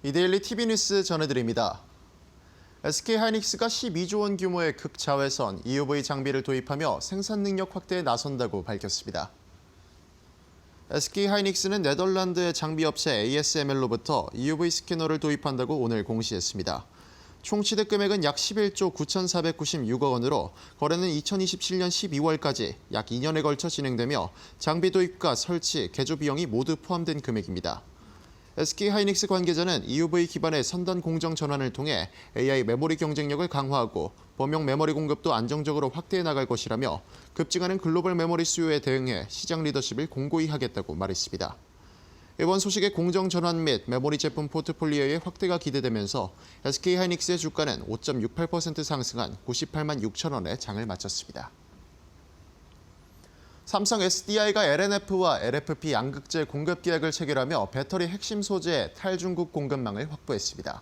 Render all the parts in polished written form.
이데일리 TV 뉴스 전해드립니다. SK하이닉스가 12조 원 규모의 극자외선 EUV 장비를 도입하며 생산 능력 확대에 나선다고 밝혔습니다. SK하이닉스는 네덜란드의 장비 업체 ASML로부터 EUV 스캐너를 도입한다고 오늘 공시했습니다. 총 취득 금액은 약 11조 9,496억 원으로 거래는 2027년 12월까지 약 2년에 걸쳐 진행되며 장비 도입과 설치, 개조 비용이 모두 포함된 금액입니다. SK하이닉스 관계자는 EUV 기반의 선단 공정 전환을 통해 AI 메모리 경쟁력을 강화하고 범용 메모리 공급도 안정적으로 확대해 나갈 것이라며 급증하는 글로벌 메모리 수요에 대응해 시장 리더십을 공고히 하겠다고 말했습니다. 이번 소식에 공정 전환 및 메모리 제품 포트폴리오의 확대가 기대되면서 SK하이닉스의 주가는 5.68% 상승한 98만 6천 원에 장을 마쳤습니다. 삼성 SDI가 LNF와 LFP 양극재 공급 계약을 체결하며 배터리 핵심 소재 탈중국 공급망을 확보했습니다.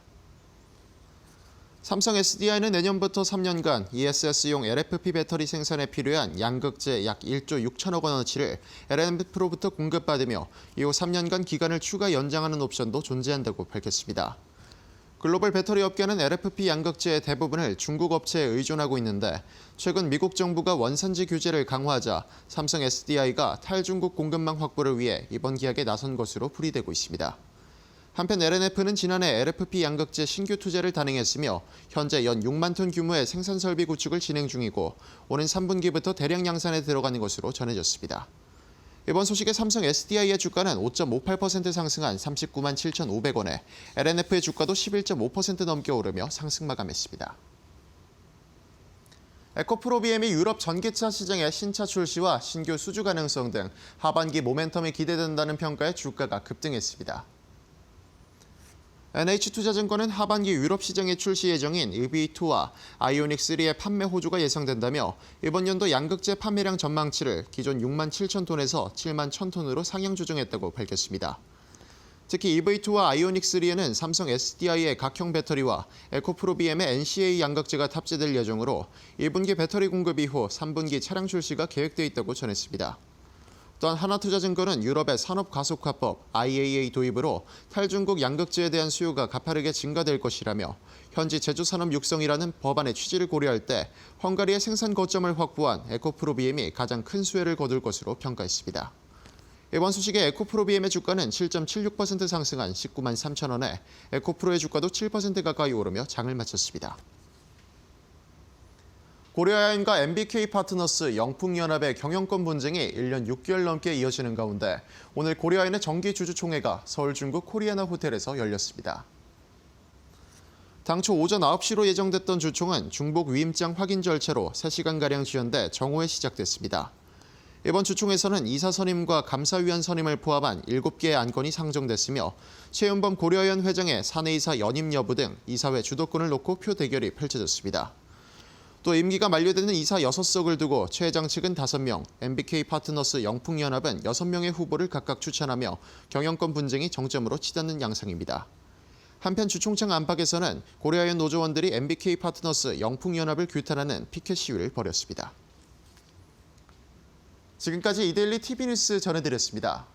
삼성 SDI는 내년부터 3년간 ESS용 LFP 배터리 생산에 필요한 양극재 약 1조 6천억 원어치를 LNF로부터 공급받으며 이후 3년간 기간을 추가 연장하는 옵션도 존재한다고 밝혔습니다. 글로벌 배터리 업계는 LFP 양극재의 대부분을 중국 업체에 의존하고 있는데 최근 미국 정부가 원산지 규제를 강화하자 삼성 SDI가 탈중국 공급망 확보를 위해 이번 계약에 나선 것으로 풀이되고 있습니다. 한편 LNF는 지난해 LFP 양극재 신규 투자를 단행했으며 현재 연 6만 톤 규모의 생산 설비 구축을 진행 중이고 오는 3분기부터 대량 양산에 들어가는 것으로 전해졌습니다. 이번 소식에 삼성 SDI의 주가는 5.58% 상승한 39만 7,500원에 LNF의 주가도 11.5% 넘게 오르며 상승 마감했습니다. 에코프로 BM이 유럽 전기차 시장의 신차 출시와 신규 수주 가능성 등 하반기 모멘텀이 기대된다는 평가에 주가가 급등했습니다. NH투자증권은 하반기 유럽 시장에 출시 예정인 EV2와 아이오닉3의 판매 호조가 예상된다며 이번 연도 양극재 판매량 전망치를 기존 6만 7천 톤에서 7만 1천 톤으로 상향 조정했다고 밝혔습니다. 특히 EV2와 아이오닉3에는 삼성 SDI의 각형 배터리와 에코프로 BM의 NCA 양극재가 탑재될 예정으로 1분기 배터리 공급 이후 3분기 차량 출시가 계획돼 있다고 전했습니다. 또한 하나투자증권은 유럽의 산업가속화법 IAA 도입으로 탈중국 양극재에 대한 수요가 가파르게 증가될 것이라며 현지 제조산업 육성이라는 법안의 취지를 고려할 때 헝가리의 생산 거점을 확보한 에코프로 BM이 가장 큰 수혜를 거둘 것으로 평가했습니다. 이번 소식에 에코프로 BM의 주가는 7.76% 상승한 19만 3천 원에 에코프로의 주가도 7% 가까이 오르며 장을 마쳤습니다. 고려아연과 MBK 파트너스 영풍연합의 경영권 분쟁이 1년 6개월 넘게 이어지는 가운데 오늘 고려아연의 정기주주총회가 서울 중구 코리아나 호텔에서 열렸습니다. 당초 오전 9시로 예정됐던 주총은 중복 위임장 확인 절차로 3시간가량 지연돼 정오에 시작됐습니다. 이번 주총에서는 이사 선임과 감사위원 선임을 포함한 7개의 안건이 상정됐으며 최윤범 고려아연 회장의 사내이사 연임 여부 등 이사회 주도권을 놓고 표 대결이 펼쳐졌습니다. 또 임기가 만료되는 이사 6석을 두고 최 회장 측은 5명, MBK 파트너스 영풍연합은 6명의 후보를 각각 추천하며 경영권 분쟁이 정점으로 치닫는 양상입니다. 한편 주총장 안팎에서는 고려아연 노조원들이 MBK 파트너스 영풍연합을 규탄하는 피켓 시위를 벌였습니다. 지금까지 이데일리 TV 뉴스 전해드렸습니다.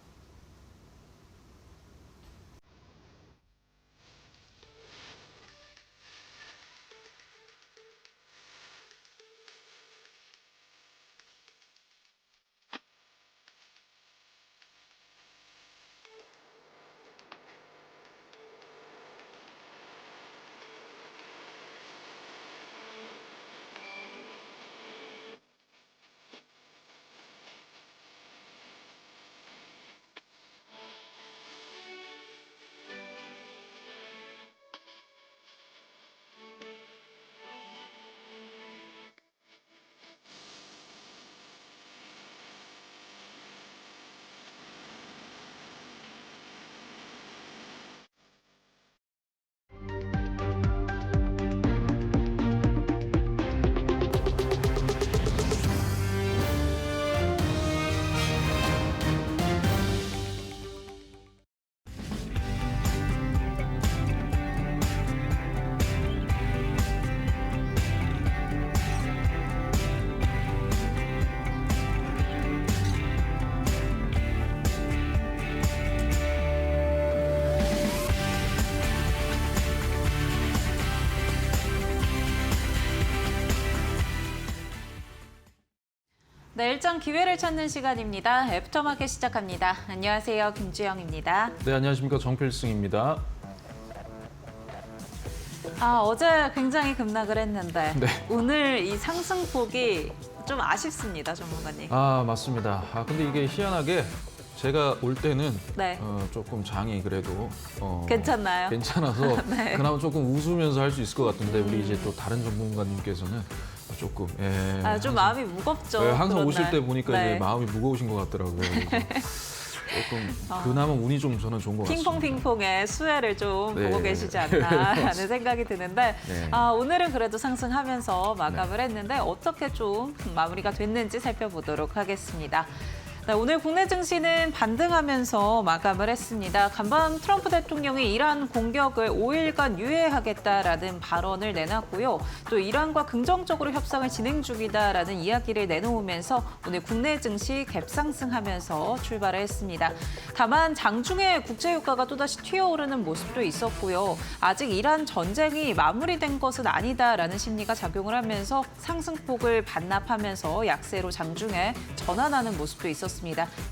네, 일정 기회를 찾는 시간입니다. 애프터마켓 시작합니다. 안녕하세요, 김주영입니다. 네, 안녕하십니까. 정필승입니다. 어제 굉장히 급락을 했는데 네. 오늘 이 상승폭이 좀 아쉽습니다, 전문가님. 맞습니다. 근데 이게 희한하게 제가 올 때는 네. 조금 장이 그래도 괜찮나요? 괜찮아서 네. 그나마 조금 웃으면서 할 수 있을 것 같은데 우리 이제 또 다른 전문가님께서는 조금 좀 마음이 무겁죠. 항상 그런 오실 날. 때 보니까 네. 이제 마음이 무거우신 것 같더라고요. 그래서 조금 그나마 운이 좀 저는 좋은 것 같습니다. 핑퐁핑퐁의 수혜를 좀 네. 보고 계시지 않나라는 생각이 드는데 네. 오늘은 그래도 상승하면서 마감을 했는데 어떻게 좀 마무리가 됐는지 살펴보도록 하겠습니다. 네, 오늘 국내 증시는 반등하면서 마감을 했습니다. 간밤 트럼프 대통령이 이란 공격을 5일간 유예하겠다라는 발언을 내놨고요. 또 이란과 긍정적으로 협상을 진행 중이다라는 이야기를 내놓으면서 오늘 국내 증시 갭상승하면서 출발을 했습니다. 다만 장중에 국제유가가 또다시 튀어오르는 모습도 있었고요. 아직 이란 전쟁이 마무리된 것은 아니다라는 심리가 작용을 하면서 상승폭을 반납하면서 약세로 장중에 전환하는 모습도 있었습니다.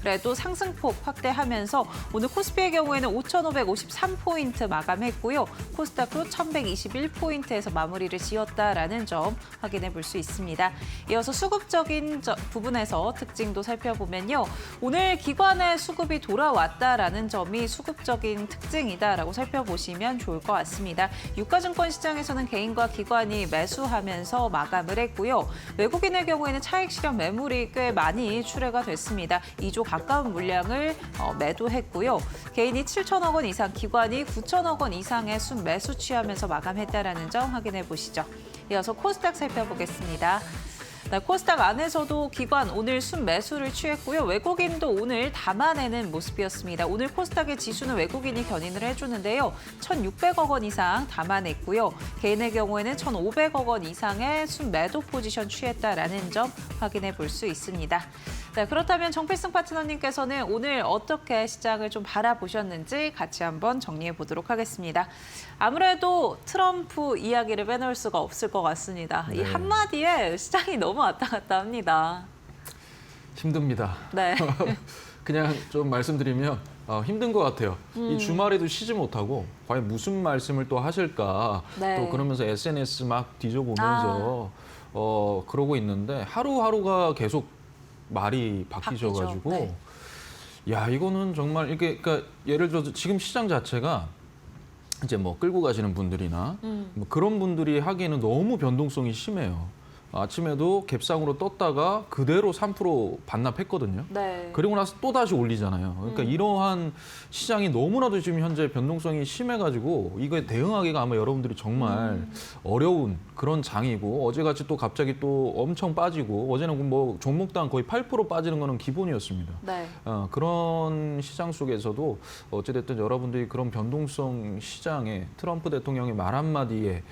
그래도 상승폭 확대하면서 오늘 코스피의 경우에는 5,553포인트 마감했고요. 코스닥도 1,121포인트에서 마무리를 지었다라는 점 확인해 볼 수 있습니다. 이어서 수급적인 부분에서 특징도 살펴보면요. 오늘 기관의 수급이 돌아왔다라는 점이 수급적인 특징이다라고 살펴보시면 좋을 것 같습니다. 유가증권 시장에서는 개인과 기관이 매수하면서 마감을 했고요. 외국인의 경우에는 차익 실현 매물이 꽤 많이 출회가 됐습니다. 2조 가까운 물량을 매도했고요. 개인이 7천억 원 이상, 기관이 9천억 원 이상의 순매수 취하면서 마감했다라는 점 확인해 보시죠. 이어서 코스닥 살펴보겠습니다. 네, 코스닥 안에서도 기관 오늘 순매수를 취했고요. 외국인도 오늘 담아내는 모습이었습니다. 오늘 코스닥의 지수는 외국인이 견인을 해주는데요. 1,600억 원 이상 담아냈고요. 개인의 경우에는 1,500억 원 이상의 순매도 포지션 취했다라는 점 확인해 볼 수 있습니다. 네, 그렇다면 정필승 파트너님께서는 오늘 어떻게 시장을 좀 바라보셨는지 같이 한번 정리해 보도록 하겠습니다. 아무래도 트럼프 이야기를 빼놓을 수가 없을 것 같습니다. 네. 이 한마디에 시장이 너무 왔다 갔다 합니다. 힘듭니다. 네. 그냥 좀 말씀드리면 힘든 것 같아요. 이 주말에도 쉬지 못하고 과연 무슨 말씀을 또 하실까 네. 또 그러면서 SNS 막 뒤져보면서 그러고 있는데 하루하루가 계속 말이 바뀌셔가지고 바뀌죠. 야 이거는 정말 이게 그러니까 예를 들어서 지금 시장 자체가 이제 뭐 끌고 가시는 분들이나 뭐 그런 분들이 하기에는 너무 변동성이 심해요. 아침에도 갭상으로 떴다가 그대로 3% 반납했거든요. 네. 그리고 나서 또 다시 올리잖아요. 그러니까 이러한 시장이 너무나도 지금 현재 변동성이 심해가지고 이거에 대응하기가 아마 여러분들이 정말 어려운 그런 장이고 어제같이 또 갑자기 또 엄청 빠지고 어제는 뭐 종목당 거의 8% 빠지는 거는 기본이었습니다. 네. 그런 시장 속에서도 어찌됐든 여러분들이 그런 변동성 시장에 트럼프 대통령의 말 한마디에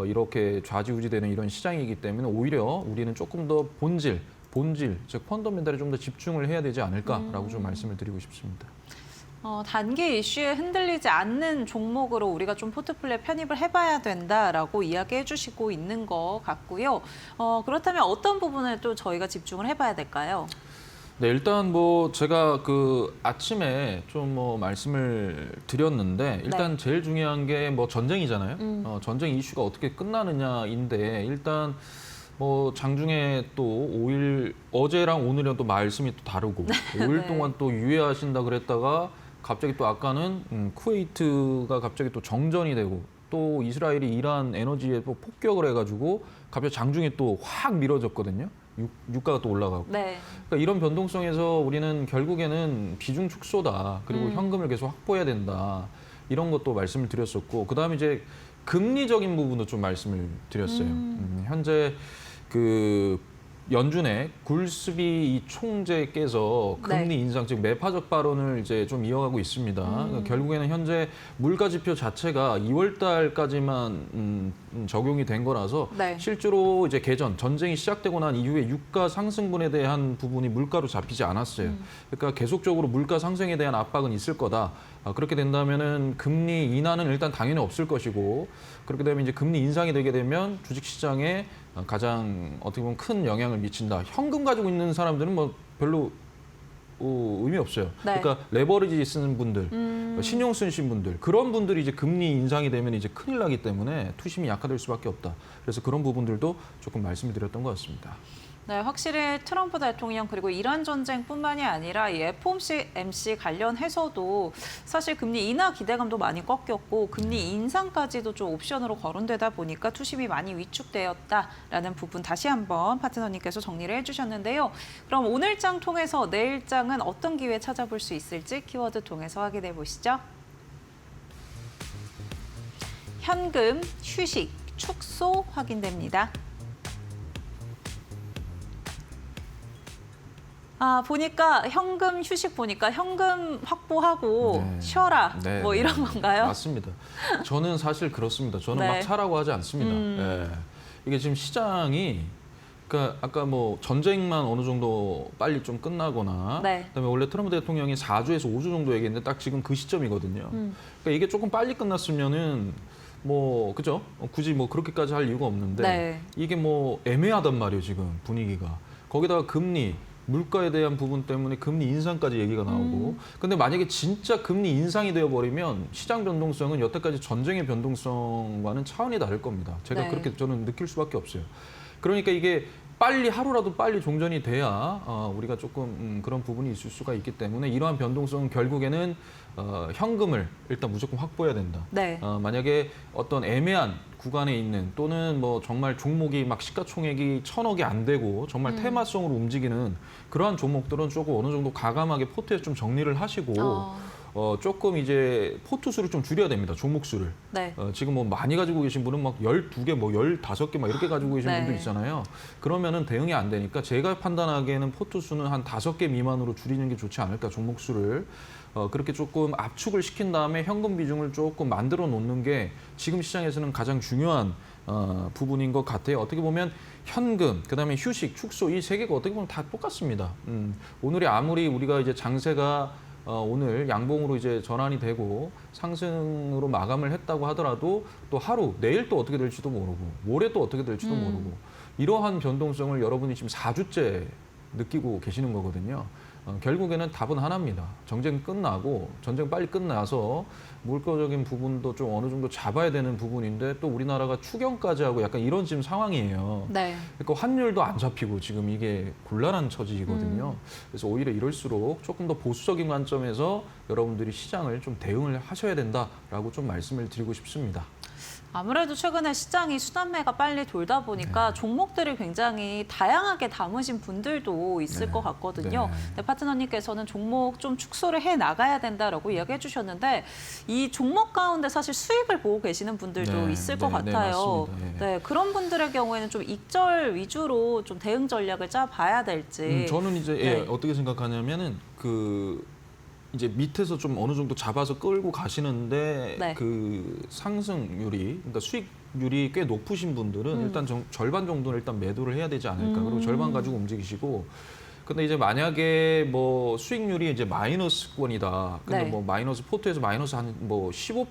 이렇게 좌지우지되는 이런 시장이기 때문에 오히려 우리는 조금 더 본질, 즉 펀더멘탈에 좀 더 집중을 해야 되지 않을까라고 좀 말씀을 드리고 싶습니다. 단기 이슈에 흔들리지 않는 종목으로 우리가 좀 포트폴리오에 편입을 해봐야 된다라고 이야기해 주시고 있는 것 같고요. 그렇다면 어떤 부분에 또 저희가 집중을 해봐야 될까요? 네, 일단 뭐 제가 그 아침에 좀 뭐 말씀을 드렸는데 일단 제일 중요한 게 뭐 전쟁이잖아요. 전쟁 이슈가 어떻게 끝나느냐인데 일단 뭐 장중에 또 5일 어제랑 오늘이랑 또 말씀이 또 다르고 5일 동안 또 유예하신다 그랬다가 갑자기 또 아까는 쿠웨이트가 갑자기 또 정전이 되고 또 이스라엘이 이란 에너지에 또 폭격을 해가지고 갑자기 장중에 또 확 미뤄졌거든요. 유가가 또 올라가고. 네. 그러니까 이런 변동성에서 우리는 결국에는 비중 축소다. 그리고 현금을 계속 확보해야 된다. 이런 것도 말씀을 드렸었고 그다음에 이제 금리적인 부분도 좀 말씀을 드렸어요. 현재 그 연준의 굴스비 이 총재께서 금리 인상 즉 매파적 발언을 이제 좀 이어가고 있습니다. 그러니까 결국에는 현재 물가 지표 자체가 2월 달까지만 적용이 된 거라서 네. 실제로 이제 개전 전쟁이 시작되고 난 이후에 유가 상승분에 대한 부분이 물가로 잡히지 않았어요. 그러니까 계속적으로 물가 상승에 대한 압박은 있을 거다. 그렇게 된다면은 금리 인하는 일단 당연히 없을 것이고 그렇게 되면 이제 금리 인상이 되게 되면 주식 시장에 가장 어떻게 보면 큰 영향을 미친다. 현금 가지고 있는 사람들은 뭐 별로 의미 없어요. 네. 그러니까 레버리지 쓰는 분들, 신용 쓰신 분들 그런 분들이 이제 금리 인상이 되면 이제 큰일 나기 때문에 투심이 약화될 수밖에 없다. 그래서 그런 부분들도 조금 말씀을 드렸던 것 같습니다. 네, 확실히 트럼프 대통령 그리고 이란 전쟁뿐만이 아니라 이 FOMC 관련해서도 사실 금리 인하 기대감도 많이 꺾였고 금리 인상까지도 좀 옵션으로 거론되다 보니까 투심이 많이 위축되었다라는 부분 다시 한번 파트너님께서 정리를 해주셨는데요. 그럼 오늘 장 통해서 내일 장은 어떤 기회 찾아볼 수 있을지 키워드 통해서 확인해 보시죠. 현금, 휴식, 축소 확인됩니다. 보니까 현금 휴식 보니까 현금 확보하고 네. 쉬어라 네, 뭐 네. 이런 건가요? 맞습니다. 저는 사실 그렇습니다. 저는 네. 막 차라고 하지 않습니다. 예. 이게 지금 시장이 그러니까 아까 뭐 전쟁만 어느 정도 빨리 좀 끝나거나 네. 그다음에 원래 트럼프 대통령이 4주에서 5주 정도 얘기했는데 딱 지금 그 시점이거든요. 그러니까 이게 조금 빨리 끝났으면은 뭐 그죠? 굳이 뭐 그렇게까지 할 이유가 없는데 네. 이게 뭐 애매하단 말이에요, 지금 분위기가. 거기다가 금리 물가에 대한 부분 때문에 금리 인상까지 얘기가 나오고 근데 만약에 진짜 금리 인상이 되어버리면 시장 변동성은 여태까지 전쟁의 변동성과는 차원이 다를 겁니다. 제가 네. 그렇게 저는 느낄 수밖에 없어요. 그러니까 이게 빨리 하루라도 빨리 종전이 돼야 우리가 조금 그런 부분이 있을 수가 있기 때문에 이러한 변동성은 결국에는 현금을 일단 무조건 확보해야 된다. 네. 만약에 어떤 애매한 구간에 있는 또는 뭐 정말 종목이 막 시가총액이 1,000억이 안 되고 정말 테마성으로 움직이는 그러한 종목들은 조금 어느 정도 과감하게 포트에 좀 정리를 하시고 조금 이제 포트 수를 좀 줄여야 됩니다. 종목 수를. 네. 지금 뭐 많이 가지고 계신 분은 막 12개, 뭐 15개 막 이렇게 가지고 계신 네. 분들 있잖아요. 그러면은 대응이 안 되니까 제가 판단하기에는 포트 수는 한 5개 미만으로 줄이는 게 좋지 않을까, 종목 수를. 그렇게 조금 압축을 시킨 다음에 현금 비중을 조금 만들어 놓는 게 지금 시장에서는 가장 중요한 부분인 것 같아요. 어떻게 보면 현금, 그다음에 휴식, 축소 이 세 개가 어떻게 보면 다 똑같습니다. 오늘이 아무리 우리가 이제 장세가 오늘 양봉으로 이제 전환이 되고 상승으로 마감을 했다고 하더라도 또 하루, 내일 또 어떻게 될지도 모르고 모레 또 어떻게 될지도 모르고 이러한 변동성을 여러분이 지금 4주째 느끼고 계시는 거거든요. 결국에는 답은 하나입니다. 전쟁 끝나고 전쟁 빨리 끝나서 물가적인 부분도 좀 어느 정도 잡아야 되는 부분인데 또 우리나라가 추경까지 하고 약간 이런 지금 상황이에요. 네. 그러니까 환율도 안 잡히고 지금 이게 곤란한 처지거든요. 그래서 오히려 이럴수록 조금 더 보수적인 관점에서 여러분들이 시장을 좀 대응을 하셔야 된다라고 좀 말씀을 드리고 싶습니다. 아무래도 최근에 시장이 수단매가 빨리 돌다 보니까 종목들을 굉장히 다양하게 담으신 분들도 있을 것 같거든요. 네. 근데 파트너님께서는 종목 좀 축소를 해 나가야 된다라고 이야기해 주셨는데 이 종목 가운데 사실 수익을 보고 계시는 분들도 네, 있을 것 네, 같아요. 맞습니다. 네, 그런 분들의 경우에는 좀 익절 위주로 좀 대응 전략을 짜봐야 될지. 저는 이제 네. 어떻게 생각하냐면은 이제 밑에서 좀 어느 정도 잡아서 끌고 가시는데 네. 그 상승률이 그러니까 수익률이 꽤 높으신 분들은 일단 절반 정도는 일단 매도를 해야 되지 않을까. 그리고 절반 가지고 움직이시고 근데 이제 만약에 뭐 수익률이 이제 마이너스권이다. 근데 네. 뭐 마이너스 포트에서 마이너스 한 뭐 15%,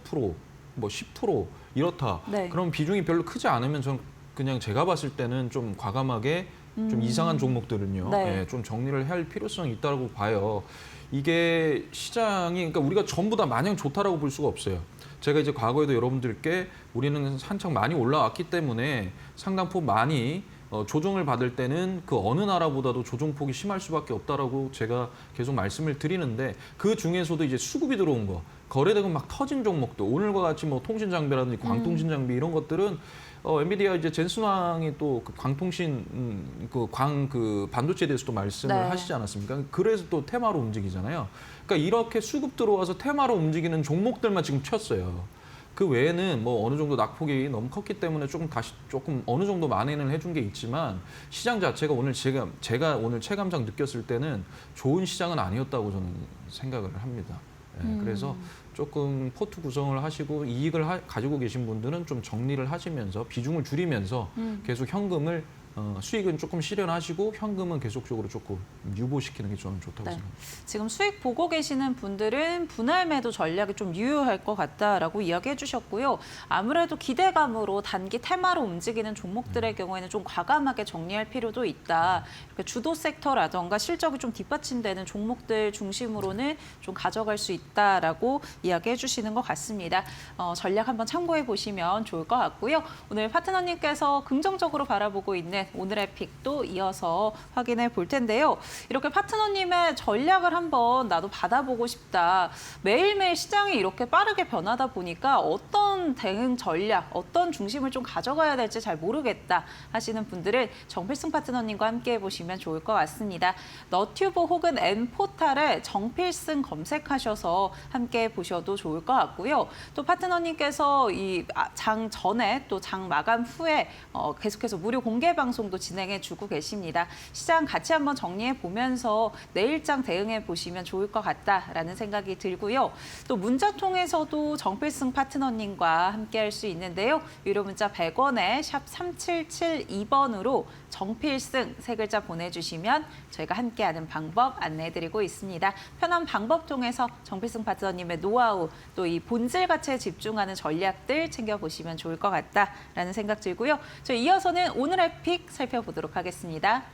뭐 10% 이렇다. 네. 그럼 비중이 별로 크지 않으면 저는 그냥 제가 봤을 때는 좀 과감하게 좀 이상한 종목들은요. 네. 예, 좀 정리를 할 필요성이 있다고 봐요. 이게 시장이 그러니까 우리가 전부 다 마냥 좋다라고 볼 수가 없어요. 제가 이제 과거에도 여러분들께 우리는 한창 많이 올라왔기 때문에 상당폭 많이 조정을 받을 때는 그 어느 나라보다도 조정폭이 심할 수밖에 없다라고 제가 계속 말씀을 드리는데 그 중에서도 이제 수급이 들어온 거 거래되고 막 터진 종목들 오늘과 같이 뭐 통신 장비라든지 광통신 장비 이런 것들은 엔비디아 이제 젠슨 왕이 또 그 광통신 그 반도체에 대해서도 말씀을 네. 하시지 않았습니까? 그래서 또 테마로 움직이잖아요. 그러니까 이렇게 수급 들어와서 테마로 움직이는 종목들만 지금 쳤어요. 그 외에는 뭐 어느 정도 낙폭이 너무 컸기 때문에 조금 어느 정도 만회는 해준 게 있지만 시장 자체가 오늘 제가 오늘 체감상 느꼈을 때는 좋은 시장은 아니었다고 저는 생각을 합니다. 그래서 조금 포트 구성을 하시고 이익을 가지고 계신 분들은 좀 정리를 하시면서 비중을 줄이면서 계속 현금을 수익은 조금 실현하시고 현금은 계속적으로 조금 유보시키는 게 저는 좋다고 네. 생각합니다. 지금 수익 보고 계시는 분들은 분할 매도 전략이 좀 유효할 것 같다라고 이야기해 주셨고요. 아무래도 기대감으로 단기 테마로 움직이는 종목들의 경우에는 좀 과감하게 정리할 필요도 있다. 그러니까 주도 섹터라던가 실적이 좀 뒷받침되는 종목들 중심으로는 좀 가져갈 수 있다라고 이야기해 주시는 것 같습니다. 전략 한번 참고해 보시면 좋을 것 같고요. 오늘 파트너님께서 긍정적으로 바라보고 있는 오늘의 픽도 이어서 확인해 볼 텐데요. 이렇게 파트너님의 전략을 한번 나도 받아보고 싶다. 매일매일 시장이 이렇게 빠르게 변하다 보니까 어떤 대응 전략, 어떤 중심을 좀 가져가야 될지 잘 모르겠다 하시는 분들은 정필승 파트너님과 함께 해보시면 좋을 것 같습니다. 너튜브 혹은 N포탈에 정필승 검색하셔서 함께 보셔도 좋을 것 같고요. 또 파트너님께서 이 장 전에 또 장 마감 후에 계속해서 무료 공개 방송도 진행해주고 계십니다. 시장 같이 한번 정리해 보면서 내일장 대응해 보시면 좋을 것 같다라는 생각이 들고요. 또 문자 통해서도 정필승 파트너님과 함께 할 수 있는데요. 유료 문자 100원에 샵 3772번으로 정필승 세 글자 보내주시면 저희가 함께하는 방법 안내해드리고 있습니다. 편한 방법 통해서 정필승 파트너님의 노하우 또 이 본질 가치에 집중하는 전략들 챙겨보시면 좋을 것 같다라는 생각 들고요. 저희 이어서는 오늘의 픽 살펴보도록 하겠습니다.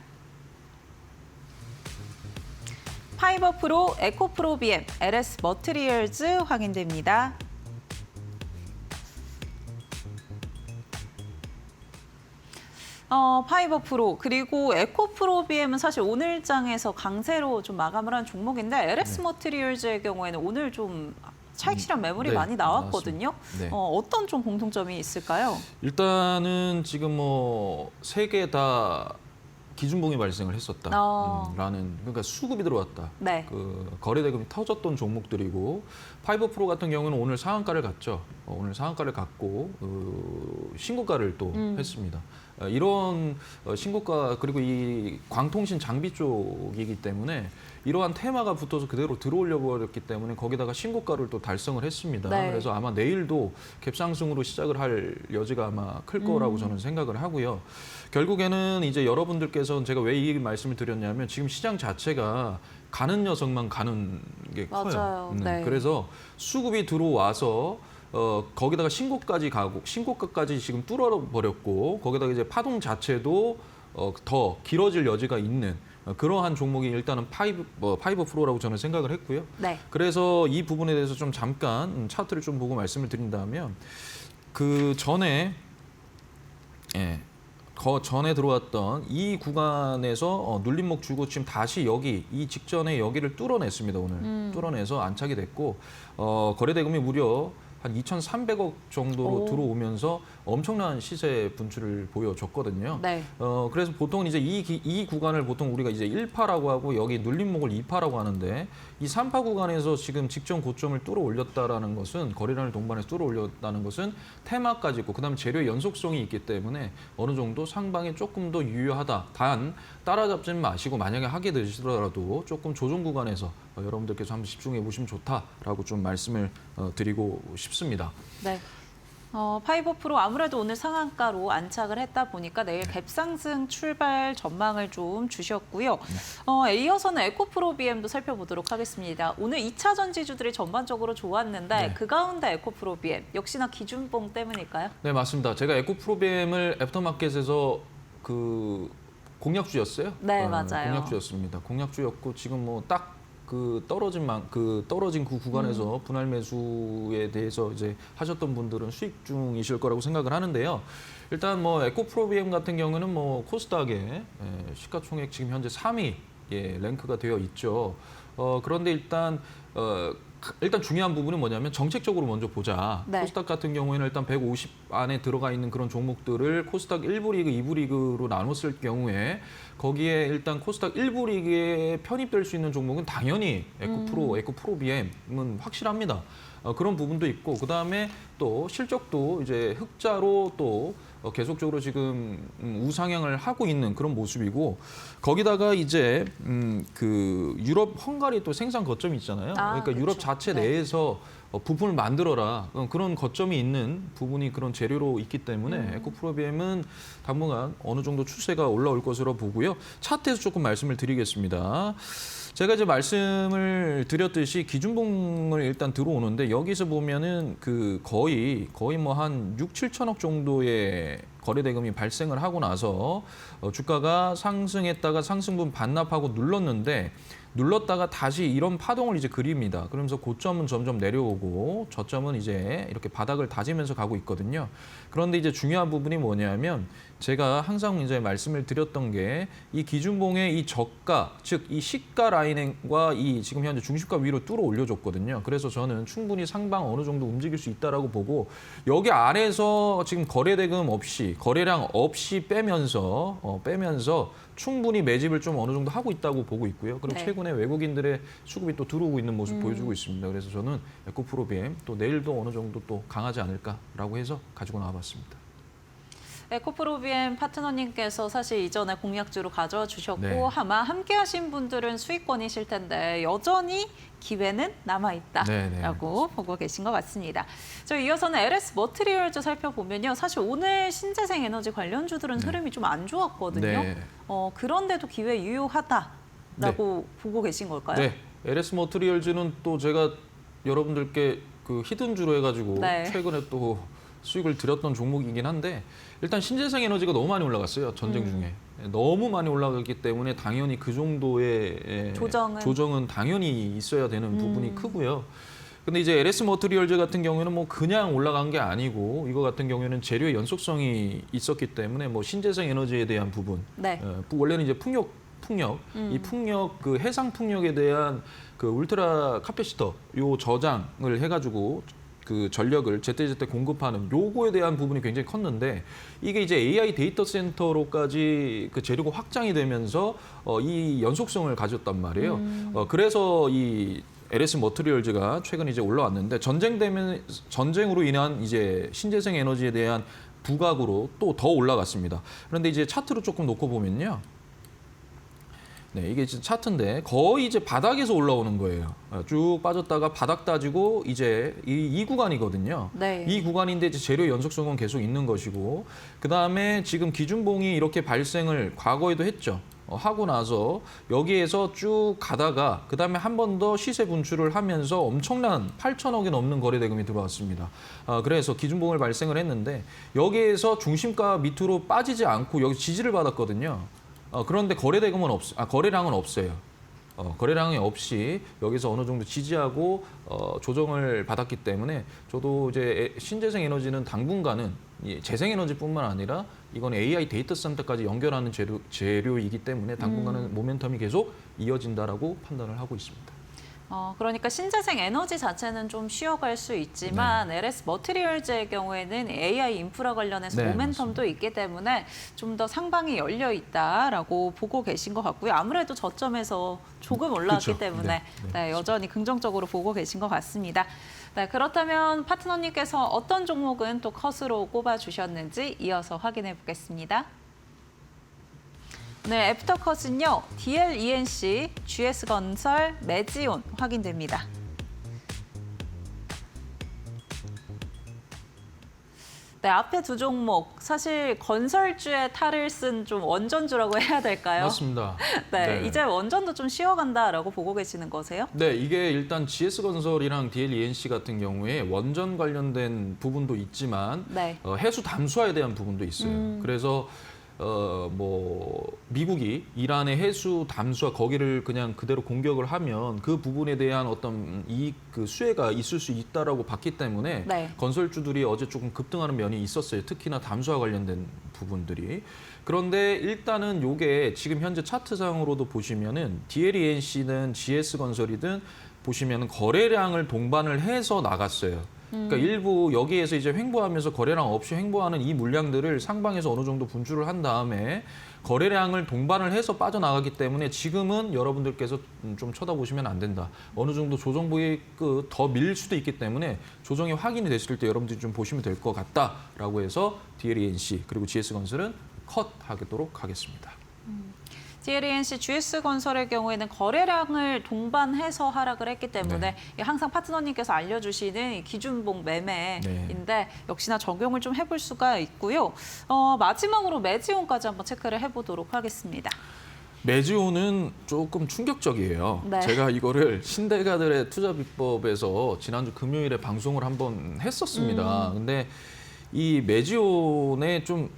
파이버프로, 에코프로비엠, LS 머티리얼즈 확인됩니다. 파이버프로 그리고 에코프로비엠은 사실 오늘 장에서 강세로 좀 마감을 한 종목인데 LS 머티리얼즈의 경우에는 오늘 좀 차익 실현 매물이 네, 많이 나왔거든요. 네. 어떤 좀 공통점이 있을까요? 일단은 지금 뭐 세 개 다 기준봉이 발생을 했었다라는 그러니까 수급이 들어왔다. 네. 그 거래 대금이 터졌던 종목들이고 파이버프로 같은 경우는 오늘 상한가를 갔죠. 오늘 상한가를 갔고 신고가를 또 했습니다. 이런 신고가 그리고 이 광통신 장비 쪽이기 때문에 이러한 테마가 붙어서 그대로 들어올려 버렸기 때문에 거기다가 신고가를 또 달성을 했습니다. 네. 그래서 아마 내일도 갭상승으로 시작을 할 여지가 아마 클 거라고 저는 생각을 하고요. 결국에는 이제 여러분들께서는 제가 왜 이 말씀을 드렸냐면 지금 시장 자체가 가는 녀석만 가는 게 커요. 맞아요. 네. 그래서 수급이 들어와서 거기다가 신고까지 가고 신고가까지 지금 뚫어버렸고 거기다가 이제 파동 자체도 더 길어질 여지가 있는 그러한 종목이 일단은 파이버 프로라고 저는 생각을 했고요. 네. 그래서 이 부분에 대해서 좀 잠깐 차트를 좀 보고 말씀을 드린다면 그 전에 전에 들어왔던 이 구간에서 눌림목 주고 지금 다시 여기 이 직전에 여기를 뚫어냈습니다. 오늘 뚫어내서 안착이 됐고 거래 대금이 무려 한 2,300억 정도로 들어오면서 엄청난 시세 분출을 보여줬거든요. 네. 그래서 보통 이제 이 구간을 보통 우리가 이제 1파라고 하고 여기 눌림목을 2파라고 하는데 이 3파 구간에서 지금 직전 고점을 뚫어 올렸다라는 것은 거래량을 동반해서 뚫어 올렸다는 것은 테마까지 있고 그다음에 재료의 연속성이 있기 때문에 어느 정도 상방에 조금 더 유효하다. 단 따라잡지는 마시고 만약에 하게 되시더라도 조금 조정 구간에서 여러분들께서 한번 집중해 보시면 좋다라고 좀 말씀을 드리고 싶습니다. 네. 파이버프로 아무래도 오늘 상한가로 안착을 했다 보니까 내일 갭상승 출발 전망을 좀 주셨고요. 이어서는 에코프로비엠도 살펴보도록 하겠습니다. 오늘 2차 전지주들이 전반적으로 좋았는데 네. 그 가운데 에코프로비엠 역시나 기준봉 때문일까요? 네, 맞습니다. 제가 에코프로비엠을 애프터마켓에서 그 공략주였어요. 네, 맞아요. 공략주였습니다. 공략주였고 지금 뭐 딱 그 떨어진 그 구간에서 분할 매수에 대해서 이제 하셨던 분들은 수익 중이실 거라고 생각을 하는데요. 일단 뭐 에코프로비엠 같은 경우는 뭐 코스닥의 시가총액 지금 현재 3위에 랭크가 되어 있죠. 그런데 일단 중요한 부분은 뭐냐면 정책적으로 먼저 보자. 네. 코스닥 같은 경우에는 일단 150 안에 들어가 있는 그런 종목들을 코스닥 1부 리그, 2부 리그로 나눴을 경우에 거기에 일단 코스닥 1부 리그에 편입될 수 있는 종목은 당연히 에코프로비엠은 확실합니다. 그런 부분도 있고 그다음에 또 실적도 이제 흑자로 또 계속적으로 지금 우상향을 하고 있는 그런 모습이고 거기다가 이제 그 유럽 헝가리 또 생산 거점이 있잖아요. 그러니까 그렇죠. 유럽 자체 네. 내에서 부품을 만들어라. 그런 거점이 있는 부분이 그런 재료로 있기 때문에 에코프로비엠은 당분간 어느 정도 추세가 올라올 것으로 보고요. 차트에서 조금 말씀을 드리겠습니다. 제가 이제 말씀을 드렸듯이 기준봉을 일단 들어오는데 여기서 보면은 그 거의 뭐 한 6, 7천억 정도의 거래 대금이 발생을 하고 나서 주가가 상승했다가 상승분 반납하고 눌렀다가 다시 이런 파동을 이제 그립니다. 그러면서 고점은 점점 내려오고 저점은 이제 이렇게 바닥을 다지면서 가고 있거든요. 그런데 이제 중요한 부분이 뭐냐면 제가 항상 이제 말씀을 드렸던 게 이 기준봉의 이 저가, 즉 이 시가 라인과 이 지금 현재 중시가 위로 뚫어 올려줬거든요. 그래서 저는 충분히 상방 어느 정도 움직일 수 있다라고 보고 여기 아래에서 지금 거래대금 없이 거래량 없이 빼면서 충분히 매집을 좀 어느 정도 하고 있다고 보고 있고요. 그리고 네. 최근에 외국인들의 수급이 또 들어오고 있는 모습 보여주고 있습니다. 그래서 저는 에코프로비엠 또 내일도 어느 정도 또 강하지 않을까라고 해서 가지고 나와봤습니다. 에코프로비엠 파트너님께서 사실 이전에 공약주로 가져와 주셨고 네. 아마 함께 하신 분들은 수익권이실 텐데 여전히 기회는 남아있다라고 보고 계신 것 같습니다. 저 이어서는 LS 머티리얼즈 살펴보면요. 사실 오늘 신재생 에너지 관련주들은 흐름이 좀 안 좋았거든요. 네. 그런데도 기회 유효하다라고 보고 계신 걸까요? 네, LS 머티리얼즈는 또 제가 여러분들께 그 히든주로 해가지고 네. 최근에 또 수익을 드렸던 종목이긴 한데 일단 신재생 에너지가 너무 많이 올라갔어요. 전쟁 중에. 너무 많이 올라갔기 때문에 당연히 그 정도의 조정은 당연히 있어야 되는 부분이 크고요. 근데 이제 LS 머티리얼즈 같은 경우에는 뭐 그냥 올라간 게 아니고 이거 같은 경우에는 재료의 연속성이 있었기 때문에 뭐 신재생 에너지에 대한 부분, 네. 원래는 이제 풍력, 이 풍력 그 해상 풍력에 대한 그 울트라 카패시터 요 저장을 해가지고 그 전력을 제때제때 공급하는 요거에 대한 부분이 굉장히 컸는데 이게 이제 AI 데이터 센터로까지 그 재료가 확장이 되면서 이 연속성을 가졌단 말이에요. 그래서 이 LS 머티리얼즈가 최근 이제 올라왔는데 전쟁으로 인한 이제 신재생 에너지에 대한 부각으로 또 더 올라갔습니다. 그런데 이제 차트로 조금 놓고 보면요. 네, 이게 지금 차트인데 거의 이제 바닥에서 올라오는 거예요. 쭉 빠졌다가 바닥 따지고 이제 이 구간이거든요. 네. 이 구간인데 이제 재료 연속성은 계속 있는 것이고 그다음에 지금 기준봉이 이렇게 발생을 과거에도 했죠. 하고 나서 여기에서 쭉 가다가 그다음에 한 번 더 시세 분출을 하면서 엄청난 8천억이 넘는 거래 대금이 들어왔습니다. 그래서 기준봉을 발생을 했는데 여기에서 중심가 밑으로 빠지지 않고 여기 지지를 받았거든요. 그런데 거래량은 없어요. 거래량이 없이 여기서 어느 정도 지지하고 조정을 받았기 때문에 저도 이제 신재생 에너지는 당분간은 재생에너지뿐만 아니라 이건 AI 데이터 센터까지 연결하는 재료이기 때문에 당분간은 모멘텀이 계속 이어진다라고 판단을 하고 있습니다. 그러니까 신재생 에너지 자체는 좀 쉬어갈 수 있지만 LS 머티리얼즈의 경우에는 AI 인프라 관련해서 네, 모멘텀도 맞습니다. 있기 때문에 좀 더 상방이 열려 있다라고 보고 계신 것 같고요. 아무래도 저점에서 조금 올라왔기 그렇죠. 때문에 네, 여전히 긍정적으로 보고 계신 것 같습니다. 네, 그렇다면 파트너님께서 어떤 종목은 또 컷으로 꼽아주셨는지 이어서 확인해 보겠습니다. 네, 애프터컷은요. DLENC, GS건설, 매지온 확인됩니다. 네, 앞에 두 종목 사실 건설주의 탈을 쓴 좀 원전주라고 해야 될까요? 맞습니다. 네, 네. 이제 원전도 좀 쉬어간다라고 보고 계시는 거세요? 네, 이게 일단 GS건설이랑 DLENC 같은 경우에 원전 관련된 부분도 있지만 네. 해수 담수화에 대한 부분도 있어요. 그래서 미국이 이란의 해수 담수화 거기를 그냥 그대로 공격을 하면 그 부분에 대한 어떤 그 수혜가 있을 수 있다라고 봤기 때문에 네. 건설주들이 어제 조금 급등하는 면이 있었어요. 특히나 담수화 관련된 부분들이. 그런데 일단은 요게 지금 현재 차트상으로도 보시면은 DLENC는 GS건설이든 보시면은 거래량을 동반을 해서 나갔어요. 그러니까 일부 여기에서 이제 횡보하면서 거래량 없이 횡보하는 이 물량들을 상방에서 어느 정도 분출을 한 다음에 거래량을 동반을 해서 빠져나가기 때문에 지금은 여러분들께서 좀 쳐다보시면 안 된다. 어느 정도 조정 부위 더 밀릴 수도 있기 때문에 조정이 확인이 됐을 때 여러분들이 좀 보시면 될 것 같다라고 해서 DLENC 그리고 GS건설은 컷하도록 하겠습니다. TLENC GS건설의 경우에는 거래량을 동반해서 하락을 했기 때문에 항상 파트너님께서 알려주시는 이 기준봉 매매인데 역시나 적용을 좀 해볼 수가 있고요. 마지막으로 매지온까지 한번 체크를 해보도록 하겠습니다. 매지온은 조금 충격적이에요. 네. 제가 이거를 신대가들의 투자 비법에서 지난주 금요일에 방송을 한번 했었습니다. 근데 이 매지온에 좀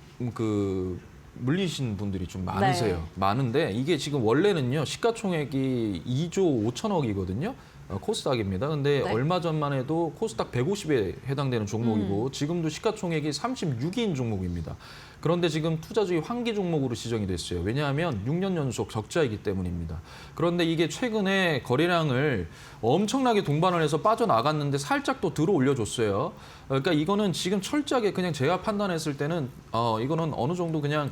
물리신 분들이 좀 많으세요. 네. 많은데 이게 지금 원래는요 시가총액이 2조 5천억이거든요. 코스닥입니다. 근데 네. 얼마 전만 해도 코스닥 150에 해당되는 종목이고 지금도 시가총액이 36위인 종목입니다. 그런데 지금 투자주의 환기 종목으로 지정이 됐어요. 왜냐하면 6년 연속 적자이기 때문입니다. 그런데 이게 최근에 거래량을 엄청나게 동반을 해서 빠져나갔는데 살짝 또 들어 올려줬어요. 그러니까 이거는 지금 철저하게 그냥 제가 판단했을 때는 이거는 어느 정도 그냥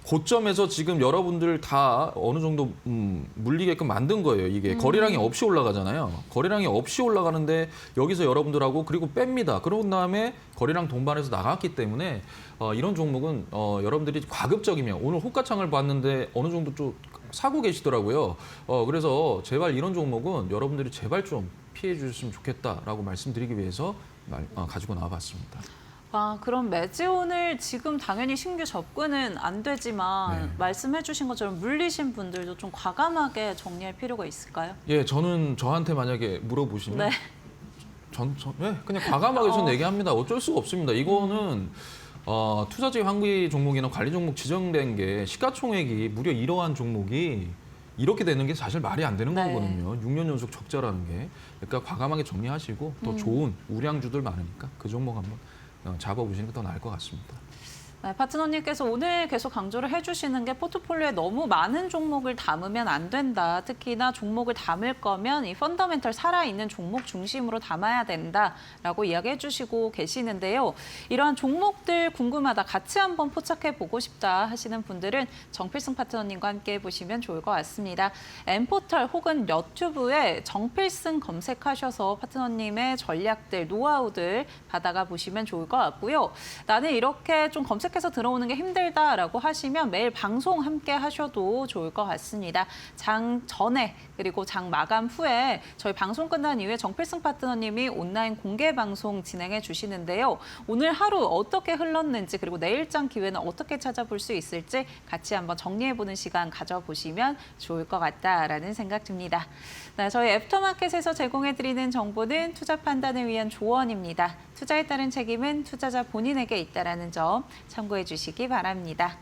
고점에서 지금 여러분들 다 어느 정도 물리게끔 만든 거예요. 이게 거래량이 없이 올라가잖아요. 거래량이 없이 올라가는데 여기서 여러분들하고 그리고 뺍니다. 그런 다음에 거래량 동반해서 나갔기 때문에 이런 종목은 여러분들이 과급적이면 오늘 호가창을 봤는데 어느 정도 좀 사고 계시더라고요. 그래서 제발 이런 종목은 여러분들이 제발 좀 피해 주셨으면 좋겠다라고 말씀드리기 위해서 가지고 나와봤습니다. 그럼 매지온을 지금 당연히 신규 접근은 안 되지만 말씀해 주신 것처럼 물리신 분들도 좀 과감하게 정리할 필요가 있을까요? 예, 저한테 만약에 물어보시면 네. 그냥 과감하게 저는 얘기합니다. 어쩔 수가 없습니다. 이거는 투자지 환기 종목이나 관리 종목 지정된 게 시가총액이 무려 이러한 종목이 이렇게 되는 게 사실 말이 안 되는 거거든요. 6년 연속 적자라는 게. 그러니까 과감하게 정리하시고 더 좋은 우량주들 많으니까 그 종목 한번 잡아보시는 게 더 나을 것 같습니다. 네, 파트너님께서 오늘 계속 강조를 해주시는 게 포트폴리오에 너무 많은 종목을 담으면 안 된다. 특히나 종목을 담을 거면 이 펀더멘털 살아있는 종목 중심으로 담아야 된다라고 이야기해 주시고 계시는데요. 이러한 종목들 궁금하다, 같이 한번 포착해 보고 싶다 하시는 분들은 정필승 파트너님과 함께 보시면 좋을 것 같습니다. 엠포털 혹은 여튜브에 정필승 검색하셔서 파트너님의 전략들, 노하우들 받아가 보시면 좋을 것 같고요. 나는 이렇게 좀 검색해서 들어오는 게 힘들다라고 하시면 매일 방송 함께 하셔도 좋을 것 같습니다. 장 전에 그리고 장 마감 후에 저희 방송 끝난 이후에 정필승 파트너님이 온라인 공개 방송 진행해 주시는데요. 오늘 하루 어떻게 흘렀는지 그리고 내일장 기회는 어떻게 찾아볼 수 있을지 같이 한번 정리해보는 시간 가져보시면 좋을 것 같다라는 생각 듭니다. 네, 저희 애프터마켓에서 제공해드리는 정보는 투자 판단을 위한 조언입니다. 투자에 따른 책임은 투자자 본인에게 있다는 점 참고해 주시기 바랍니다.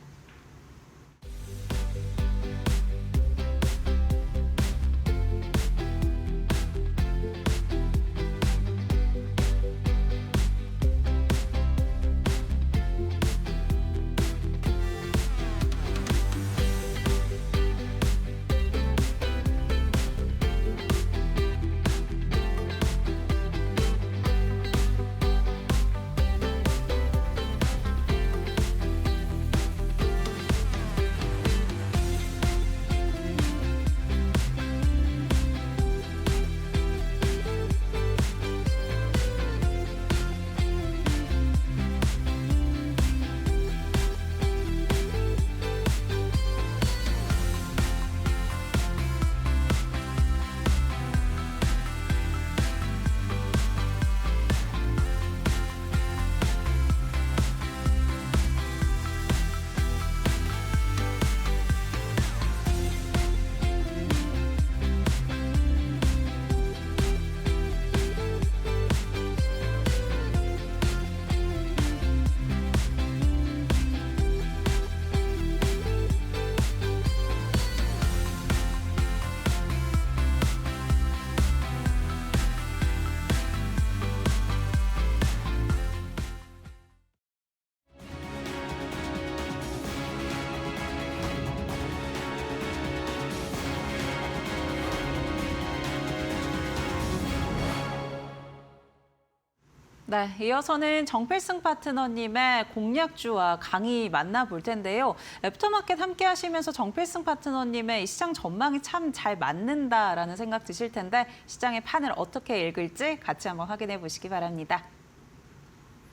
네, 이어서는 정필승 파트너님의 공략주와 강의 만나볼 텐데요. 애프터마켓 함께 하시면서 정필승 파트너님의 이 시장 전망이 참 잘 맞는다라는 생각 드실 텐데 시장의 판을 어떻게 읽을지 같이 한번 확인해 보시기 바랍니다.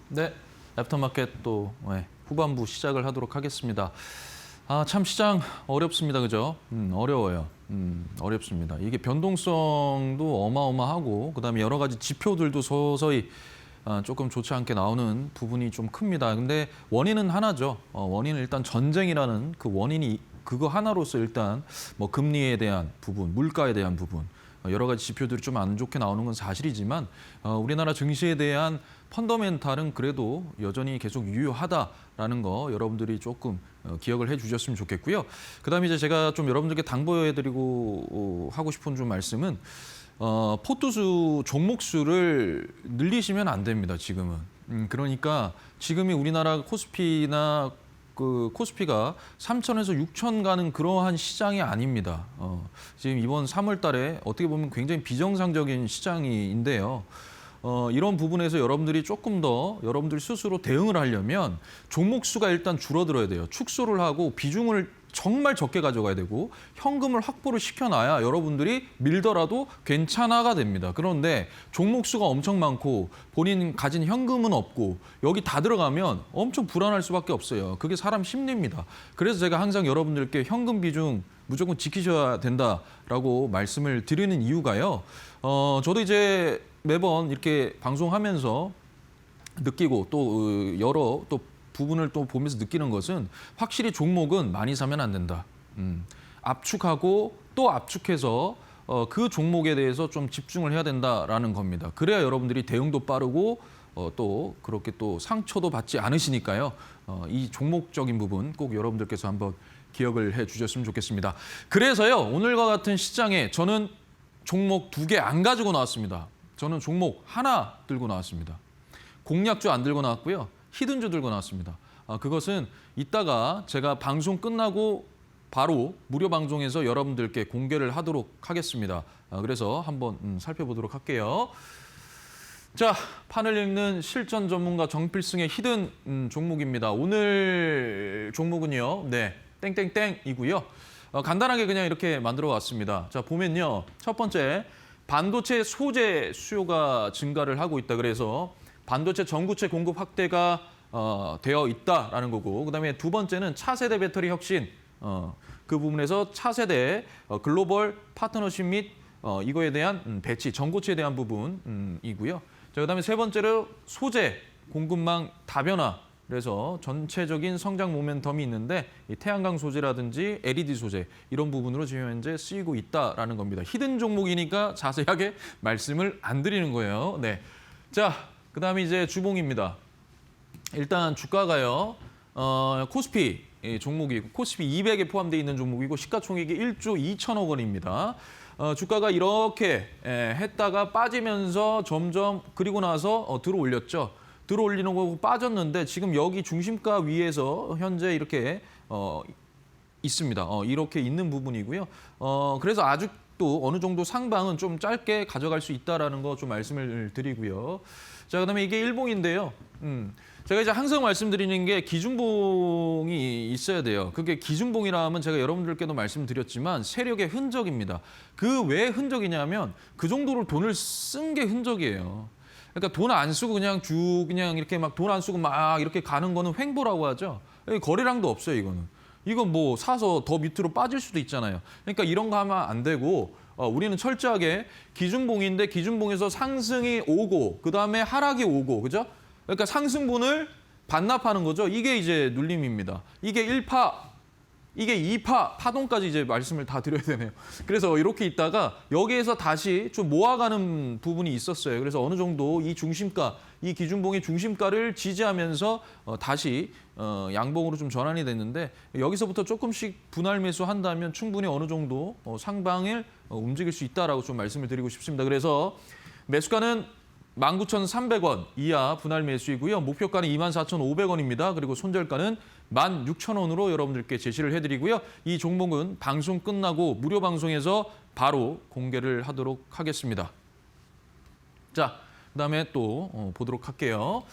네, 애프터마켓 또 후반부 시작을 하도록 하겠습니다. 참 시장 어렵습니다. 그죠? 어려워요. 어렵습니다. 이게 변동성도 어마어마하고 그다음에 여러 가지 지표들도 서서히 조금 좋지 않게 나오는 부분이 좀 큽니다. 근데 원인은 하나죠. 원인은 일단 전쟁이라는 그 원인이 그거 하나로서 일단 뭐 금리에 대한 부분, 물가에 대한 부분, 여러 가지 지표들이 좀 안 좋게 나오는 건 사실이지만 우리나라 증시에 대한 펀더멘탈은 그래도 여전히 계속 유효하다라는 거 여러분들이 조금 기억을 해주셨으면 좋겠고요. 그다음에 이제 제가 좀 여러분들께 당부해드리고 하고 싶은 좀 말씀은 포트수 종목수를 늘리시면 안 됩니다. 지금은. 그러니까 지금이 우리나라 코스피나 그 코스피가 3천에서 6천 가는 그러한 시장이 아닙니다. 지금 이번 3월 달에 어떻게 보면 굉장히 비정상적인 시장인데요. 이런 부분에서 여러분들이 조금 더 여러분들 스스로 대응을 하려면 종목 수가 일단 줄어들어야 돼요. 축소를 하고 비중을 정말 적게 가져가야 되고 현금을 확보를 시켜놔야 여러분들이 밀더라도 괜찮아가 됩니다. 그런데 종목 수가 엄청 많고 본인 가진 현금은 없고 여기 다 들어가면 엄청 불안할 수밖에 없어요. 그게 사람 심리입니다. 그래서 제가 항상 여러분들께 현금 비중 무조건 지키셔야 된다라고 말씀을 드리는 이유가요. 저도 이제 매번 이렇게 방송하면서 느끼고 또 여러 또 부분을 또 보면서 느끼는 것은 확실히 종목은 많이 사면 안 된다. 압축하고 또 압축해서 그 종목에 대해서 좀 집중을 해야 된다라는 겁니다. 그래야 여러분들이 대응도 빠르고 또 그렇게 또 상처도 받지 않으시니까요. 이 종목적인 부분 꼭 여러분들께서 한번 기억을 해 주셨으면 좋겠습니다. 그래서요, 오늘과 같은 시장에 저는 종목 2개 안 가지고 나왔습니다. 저는 종목 하나 들고 나왔습니다. 공략주 안 들고 나왔고요. 히든주 들고 나왔습니다. 그것은 이따가 제가 방송 끝나고 바로 무료 방송에서 여러분들께 공개를 하도록 하겠습니다. 그래서 한번 살펴보도록 할게요. 자, 판을 읽는 실전 전문가 정필승의 히든 종목입니다. 오늘 종목은요, 네, 땡땡땡이고요. 간단하게 그냥 이렇게 만들어 왔습니다. 자, 보면요, 첫 번째 반도체 소재 수요가 증가를 하고 있다. 그래서 반도체 전구체 공급 확대가 되어 있다라는 거고, 그다음에 두 번째는 차세대 배터리 혁신, 그 부분에서 차세대 글로벌 파트너십 및 이거에 대한 배치, 전고체에 대한 부분이고요. 자, 그다음에 세 번째로 소재 공급망 다변화. 그래서 전체적인 성장 모멘텀이 있는데 이 태양광 소재라든지 LED 소재 이런 부분으로 지금 현재 쓰이고 있다라는 겁니다. 히든 종목이니까 자세하게 말씀을 안 드리는 거예요. 네. 자, 그다음에 이제 주봉입니다. 일단 주가가요. 코스피 종목이고 코스피 200에 포함되어 있는 종목이고 시가총액이 1조 2천억 원입니다. 주가가 이렇게 했다가 빠지면서 점점 그리고 나서 들어올렸죠. 들어올리는 거고 빠졌는데 지금 여기 중심가 위에서 현재 이렇게 있습니다. 이렇게 있는 부분이고요. 그래서 아직도 어느 정도 상방은 좀 짧게 가져갈 수 있다라는 거 좀 말씀을 드리고요. 자, 그다음에 이게 일봉인데요. 제가 이제 항상 말씀드리는 게 기준봉이 있어야 돼요. 그게 기준봉이라 하면 제가 여러분들께도 말씀드렸지만 세력의 흔적입니다. 그 왜 흔적이냐면 그 정도로 돈을 쓴 게 흔적이에요. 그러니까 돈 안 쓰고 그냥 이렇게 막 돈 안 쓰고 막 이렇게 가는 거는 횡보라고 하죠. 거래량도 없어요, 이거는. 이건 뭐 사서 더 밑으로 빠질 수도 있잖아요. 그러니까 이런 거 하면 안 되고 우리는 철저하게 기준봉인데 기준봉에서 상승이 오고 그다음에 하락이 오고, 그죠? 그러니까 상승분을 반납하는 거죠. 이게 이제 눌림입니다. 이게 1파, 이게 2파, 파동까지 이제 말씀을 다 드려야 되네요. 그래서 이렇게 있다가 여기에서 다시 좀 모아가는 부분이 있었어요. 그래서 어느 정도 이 중심가, 이 기준봉의 중심가를 지지하면서 다시 양봉으로 좀 전환이 됐는데 여기서부터 조금씩 분할 매수한다면 충분히 어느 정도 상방을 움직일 수 있다라고 좀 말씀을 드리고 싶습니다. 그래서 매수가는 19,300원 이하 분할 매수이고요. 목표가는 24,500원입니다. 그리고 손절가는 16,000원으로 여러분들께 제시를 해드리고요. 이 종목은 방송 끝나고 무료 방송에서 바로 공개를 하도록 하겠습니다. 자, 그다음에 또 보도록 할게요.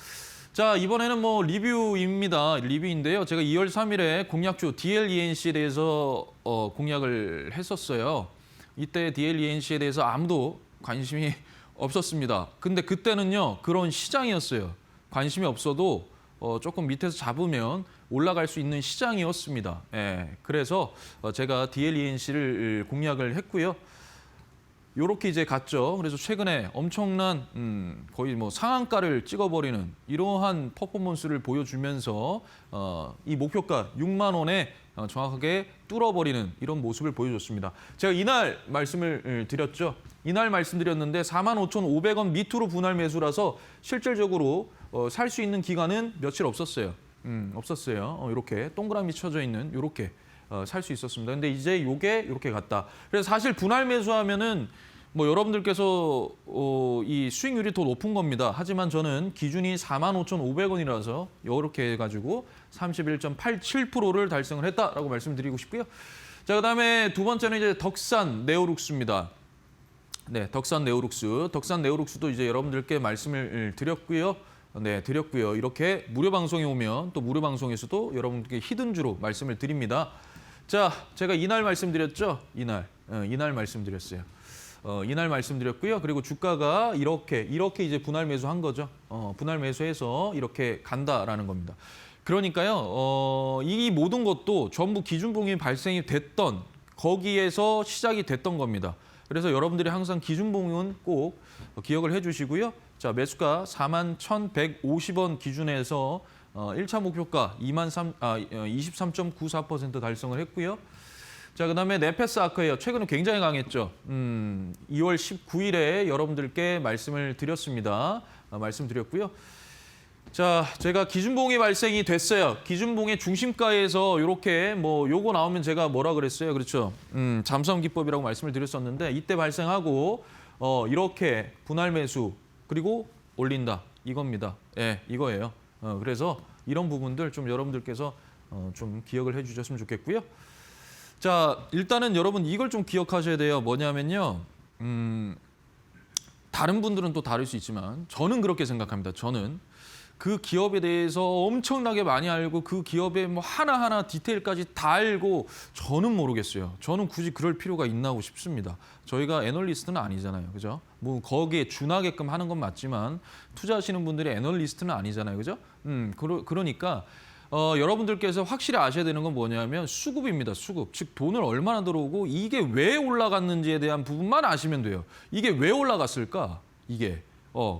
자, 이번에는 뭐 리뷰입니다. 리뷰인데요. 제가 2월 3일에 공략주 DLENC에 대해서 공략을 했었어요. 이때 DLENC에 대해서 아무도 관심이 없었습니다. 근데 그때는요, 그런 시장이었어요. 관심이 없어도 조금 밑에서 잡으면 올라갈 수 있는 시장이었습니다. 예, 그래서 제가 DLENC를 공략을 했고요. 요렇게 이제 갔죠. 그래서 최근에 엄청난 거의 뭐 상한가를 찍어버리는 이러한 퍼포먼스를 보여주면서 이 목표가 6만 원에 정확하게 뚫어버리는 이런 모습을 보여줬습니다. 제가 이날 말씀을 드렸죠. 이날 말씀드렸는데 45,500원 밑으로 분할 매수라서 실질적으로 살 수 있는 기간은 며칠 없었어요. 없었어요. 이렇게 동그라미 쳐져 있는 이렇게 살 수 있었습니다. 근데 이제 요게 이렇게 갔다. 그래서 사실 분할 매수하면은 뭐 여러분들께서 이 수익률이 더 높은 겁니다. 하지만 저는 기준이 45,500원이라서 이렇게 해가지고 31.87%를 달성을 했다라고 말씀드리고 싶고요. 자, 그다음에 두 번째는 이제 덕산 네오룩스입니다. 네, 덕산 네오룩스. 덕산 네오룩스도 이제 여러분들께 말씀을 드렸고요. 네, 드렸고요. 이렇게 무료 방송에 오면 또 무료 방송에서도 여러분께 히든주로 말씀을 드립니다. 자, 제가 이날 말씀드렸죠. 이날 말씀드렸어요. 이날 말씀드렸고요. 그리고 주가가 이렇게 이제 분할 매수한 거죠. 분할 매수해서 이렇게 간다라는 겁니다. 그러니까요. 이 모든 것도 전부 기준봉이 발생이 됐던 거기에서 시작이 됐던 겁니다. 그래서 여러분들이 항상 기준봉은 꼭 기억을 해주시고요. 자, 매수가 41,150원 기준에서 1차 목표가 23.94% 달성을 했고요. 자, 그다음에 네페스 아크예요. 최근에 굉장히 강했죠. 2월 19일에 여러분들께 말씀을 드렸습니다. 말씀드렸고요. 자, 제가 기준봉이 발생이 됐어요. 기준봉의 중심가에서 이렇게 뭐 요거 나오면 제가 뭐라 그랬어요? 그렇죠. 잠수함 기법이라고 말씀을 드렸었는데 이때 발생하고 이렇게 분할 매수 그리고 올린다. 이겁니다. 예, 이거예요. 그래서 이런 부분들 좀 여러분들께서 좀 기억을 해 주셨으면 좋겠고요. 자, 일단은 여러분 이걸 좀 기억하셔야 돼요. 뭐냐면요. 다른 분들은 또 다를 수 있지만 저는 그렇게 생각합니다. 저는 그 기업에 대해서 엄청나게 많이 알고 그 기업의 뭐 하나하나 디테일까지 다 알고 저는 모르겠어요. 저는 굳이 그럴 필요가 있나 싶습니다. 저희가 애널리스트는 아니잖아요. 그죠? 뭐 거기에 준하게끔 하는 건 맞지만 투자하시는 분들이 애널리스트는 아니잖아요. 그죠? 그러니까 여러분들께서 확실히 아셔야 되는 건 뭐냐면 수급입니다. 수급. 즉 돈을 얼마나 들어오고 이게 왜 올라갔는지에 대한 부분만 아시면 돼요. 이게 왜 올라갔을까? 이게.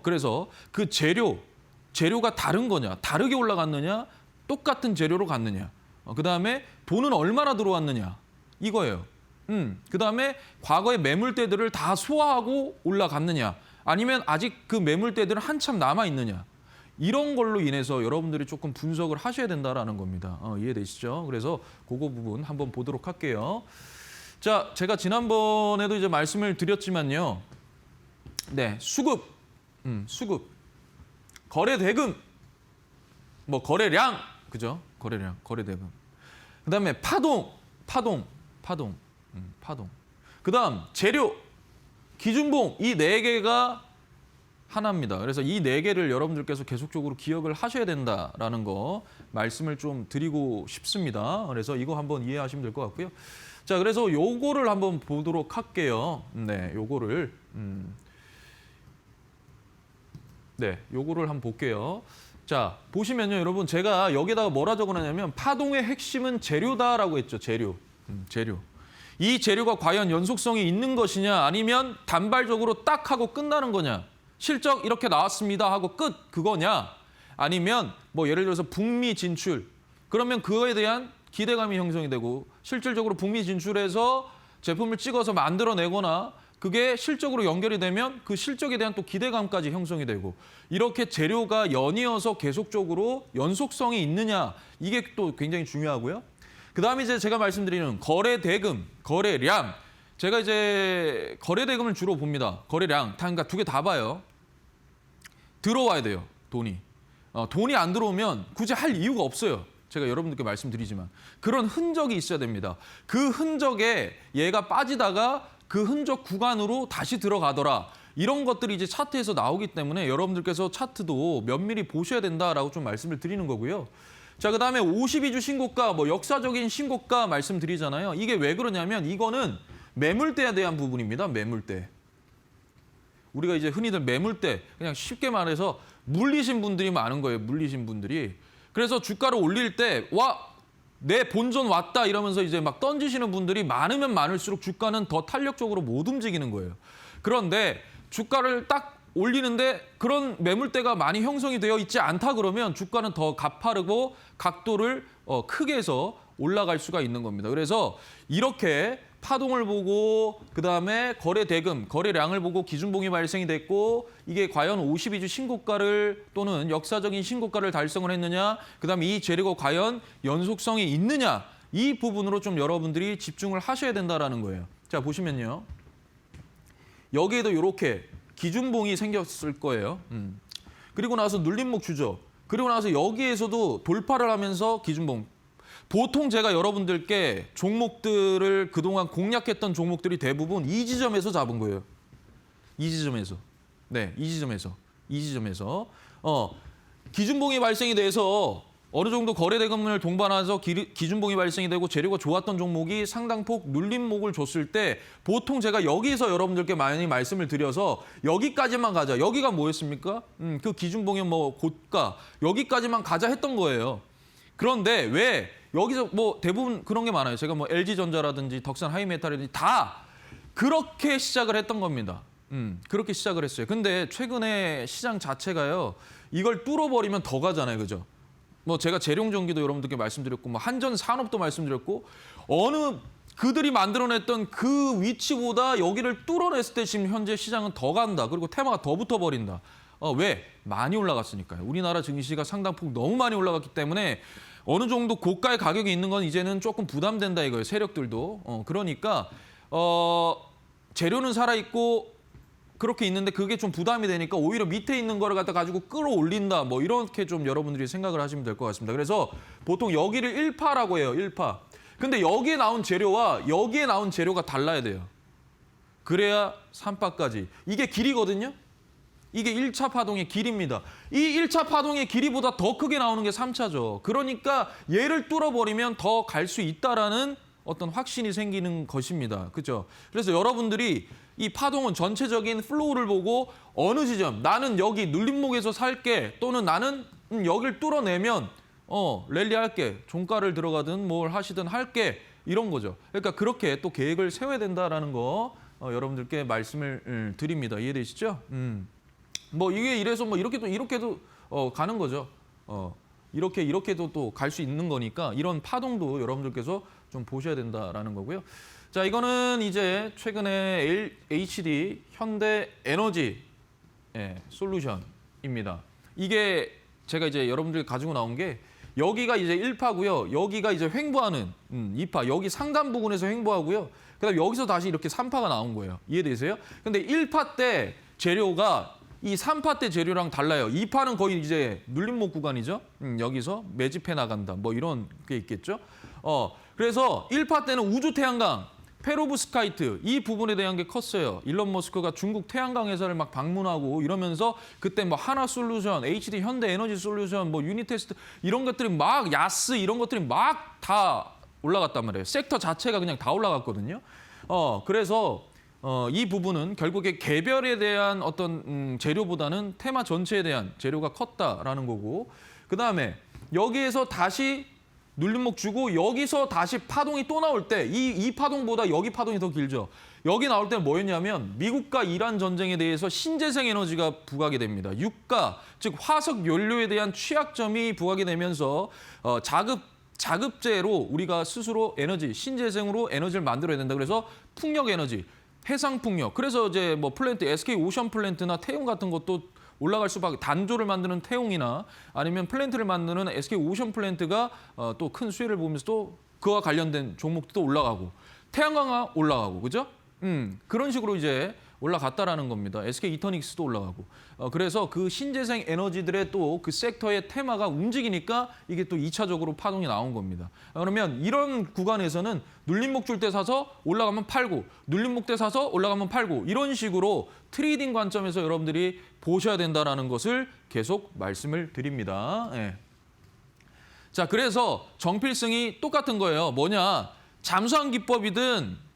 그래서 그 재료가 다른 거냐, 다르게 올라갔느냐, 똑같은 재료로 갔느냐. 그다음에 돈은 얼마나 들어왔느냐. 이거예요. 그다음에 과거의 매물대들을 다 소화하고 올라갔느냐. 아니면 아직 그 매물대들은 한참 남아 있느냐. 이런 걸로 인해서 여러분들이 조금 분석을 하셔야 된다라는 겁니다. 이해되시죠? 그래서 그거 부분 한번 보도록 할게요. 자, 제가 지난번에도 이제 말씀을 드렸지만요. 네, 수급. 거래 대금. 뭐 거래량. 그죠? 거래량, 거래 대금. 그다음에 파동. 그다음 재료, 기준봉 이 네 개가 하나입니다. 그래서 이 네 개를 여러분들께서 계속적으로 기억을 하셔야 된다라는 거 말씀을 좀 드리고 싶습니다. 그래서 이거 한번 이해하시면 될 것 같고요. 자, 그래서 요거를 한번 보도록 할게요. 네, 요거를 한번 볼게요. 자, 보시면요, 여러분 제가 여기다가 뭐라 적어놨냐면 파동의 핵심은 재료다라고 했죠. 재료. 이 재료가 과연 연속성이 있는 것이냐 아니면 단발적으로 딱 하고 끝나는 거냐. 실적 이렇게 나왔습니다 하고 끝 그거냐 아니면 뭐 예를 들어서 북미 진출 그러면 그거에 대한 기대감이 형성이 되고 실질적으로 북미 진출해서 제품을 찍어서 만들어내거나 그게 실적으로 연결이 되면 그 실적에 대한 또 기대감까지 형성이 되고 이렇게 재료가 연이어서 계속적으로 연속성이 있느냐 이게 또 굉장히 중요하고요. 그다음에 이제 제가 말씀드리는 거래 대금, 거래량 제가 이제 거래 대금을 주로 봅니다. 거래량 그러니까 두 개 다 봐요. 들어와야 돼요. 돈이 안 들어오면 굳이 할 이유가 없어요. 제가 여러분들께 말씀드리지만 그런 흔적이 있어야 됩니다. 그 흔적에 얘가 빠지다가 그 흔적 구간으로 다시 들어가더라. 이런 것들이 이제 차트에서 나오기 때문에 여러분들께서 차트도 면밀히 보셔야 된다라고 좀 말씀을 드리는 거고요. 자, 그다음에 52주 신고가, 뭐 역사적인 신고가 말씀드리잖아요. 이게 왜 그러냐면 이거는 매물대에 대한 부분입니다. 매물대. 우리가 이제 흔히들 매물대, 그냥 쉽게 말해서 물리신 분들이 많은 거예요. 물리신 분들이. 그래서 주가를 올릴 때 내 본전 왔다 이러면서 이제 막 던지시는 분들이 많으면 많을수록 주가는 더 탄력적으로 못 움직이는 거예요. 그런데 주가를 딱 올리는데 그런 매물대가 많이 형성이 되어 있지 않다 그러면 주가는 더 가파르고 각도를 크게 해서 올라갈 수가 있는 겁니다. 그래서 이렇게 파동을 보고 그다음에 거래 대금, 거래량을 보고 기준봉이 발생이 됐고 이게 과연 52주 신고가를 또는 역사적인 신고가를 달성을 했느냐, 그다음에 이 재료가 과연 연속성이 있느냐 이 부분으로 좀 여러분들이 집중을 하셔야 된다라는 거예요. 자, 보시면요. 여기에도 이렇게 기준봉이 생겼을 거예요. 그리고 나서 눌림목 주죠. 그리고 나서 여기에서도 돌파를 하면서 기준봉. 보통 제가 여러분들께 종목들을 그동안 공략했던 종목들이 대부분 이 지점에서 잡은 거예요. 이 지점에서. 네, 이 지점에서. 기준봉이 발생이 돼서 어느 정도 거래 대금을 동반해서 기준봉이 발생이 되고 재료가 좋았던 종목이 상당폭 눌림목을 줬을 때 보통 제가 여기서 여러분들께 많이 말씀을 드려서 여기까지만 가자. 여기가 뭐였습니까? 그 기준봉의 뭐 고가 여기까지만 가자 했던 거예요. 그런데 왜 여기서 뭐 대부분 그런 게 많아요. 제가 뭐 LG전자라든지 덕산 하이메탈이든지 다 그렇게 시작을 했던 겁니다. 그렇게 시작을 했어요. 근데 최근에 시장 자체가요. 이걸 뚫어버리면 더 가잖아요. 그죠? 뭐 제가 재룡전기도 여러분들께 말씀드렸고 뭐 한전산업도 말씀드렸고 어느 그들이 만들어냈던 그 위치보다 여기를 뚫어냈을 때 지금 현재 시장은 더 간다. 그리고 테마가 더 붙어버린다. 왜? 많이 올라갔으니까요. 우리나라 증시가 상당폭 너무 많이 올라갔기 때문에 어느 정도 고가의 가격이 있는 건 이제는 조금 부담된다 이거예요. 세력들도. 그러니까 재료는 살아있고 그렇게 있는데 그게 좀 부담이 되니까 오히려 밑에 있는 거를 갖다 가지고 끌어올린다. 뭐 이렇게 좀 여러분들이 생각을 하시면 될 것 같습니다. 그래서 보통 여기를 1파라고 해요. 1파. 근데 여기에 나온 재료와 여기에 나온 재료가 달라야 돼요. 그래야 3파까지. 이게 길이거든요. 이게 1차 파동의 길이입니다. 이 1차 파동의 길이보다 더 크게 나오는 게 3차죠. 그러니까 얘를 뚫어버리면 더 갈 수 있다라는 어떤 확신이 생기는 것입니다. 그렇죠? 그래서 여러분들이 이 파동은 전체적인 플로우를 보고 어느 지점, 나는 여기 눌림목에서 살게 또는 나는 여기를 뚫어내면 랠리할게, 종가를 들어가든 뭘 하시든 할게 이런 거죠. 그러니까 그렇게 또 계획을 세워야 된다라는 거 여러분들께 말씀을 드립니다. 이해되시죠? 뭐 이게 이래서 뭐 이렇게도 가는 거죠. 이렇게도 또 갈 수 있는 거니까 이런 파동도 여러분들께서 좀 보셔야 된다라는 거고요. 자, 이거는 이제 최근에 HD 현대 에너지 솔루션입니다. 이게 제가 이제 여러분들이 가지고 나온 게 여기가 이제 1파고요. 여기가 이제 횡보하는 2파. 여기 상단 부분에서 횡보하고요. 그다음 여기서 다시 이렇게 3파가 나온 거예요. 이해되세요? 근데 1파 때 재료가 이 3파 때 재료랑 달라요. 2파는 거의 이제 눌림목 구간이죠. 여기서 매집해 나간다. 뭐 이런 게 있겠죠. 그래서 1파 때는 우주 태양광, 페로브스카이트 이 부분에 대한 게 컸어요. 일론 머스크가 중국 태양광 회사를 막 방문하고 이러면서 그때 뭐 하나솔루션, HD 현대에너지 솔루션, 뭐 유니테스트 이런 것들이 막 야스 이런 것들이 막 다 올라갔단 말이에요. 섹터 자체가 그냥 다 올라갔거든요. 그래서 이 부분은 결국에 개별에 대한 어떤 재료보다는 테마 전체에 대한 재료가 컸다라는 거고 그다음에 여기에서 다시 눌림목 주고 여기서 다시 파동이 또 나올 때 이 파동보다 여기 파동이 더 길죠. 여기 나올 때는 뭐였냐면 미국과 이란 전쟁에 대해서 신재생 에너지가 부각이 됩니다. 유가, 즉 화석 연료에 대한 취약점이 부각이 되면서 자급제로 우리가 스스로 에너지, 신재생으로 에너지를 만들어야 된다. 그래서 풍력 에너지, 해상 풍력. 그래서 이제 뭐 플랜트, SK 오션 플랜트나 태용 같은 것도 올라갈 수밖에 단조를 만드는 태용이나 아니면 플랜트를 만드는 SK 오션 플랜트가 또 큰 수혜를 보면서 또 그와 관련된 종목도 올라가고 태양광 올라가고 그죠? 그런 식으로 이제 올라갔다라는 겁니다. SK 이터닉스도 올라가고. 그래서 그 신재생 에너지들의 또 그 섹터의 테마가 움직이니까 이게 또 2차적으로 파동이 나온 겁니다. 그러면 이런 구간에서는 눌림목 줄 때 사서 올라가면 팔고 눌림목 때 사서 올라가면 팔고 이런 식으로 트레이딩 관점에서 여러분들이 보셔야 된다는 것을 계속 말씀을 드립니다. 예. 자, 그래서 정필승이 똑같은 거예요. 뭐냐? 잠수함 기법이든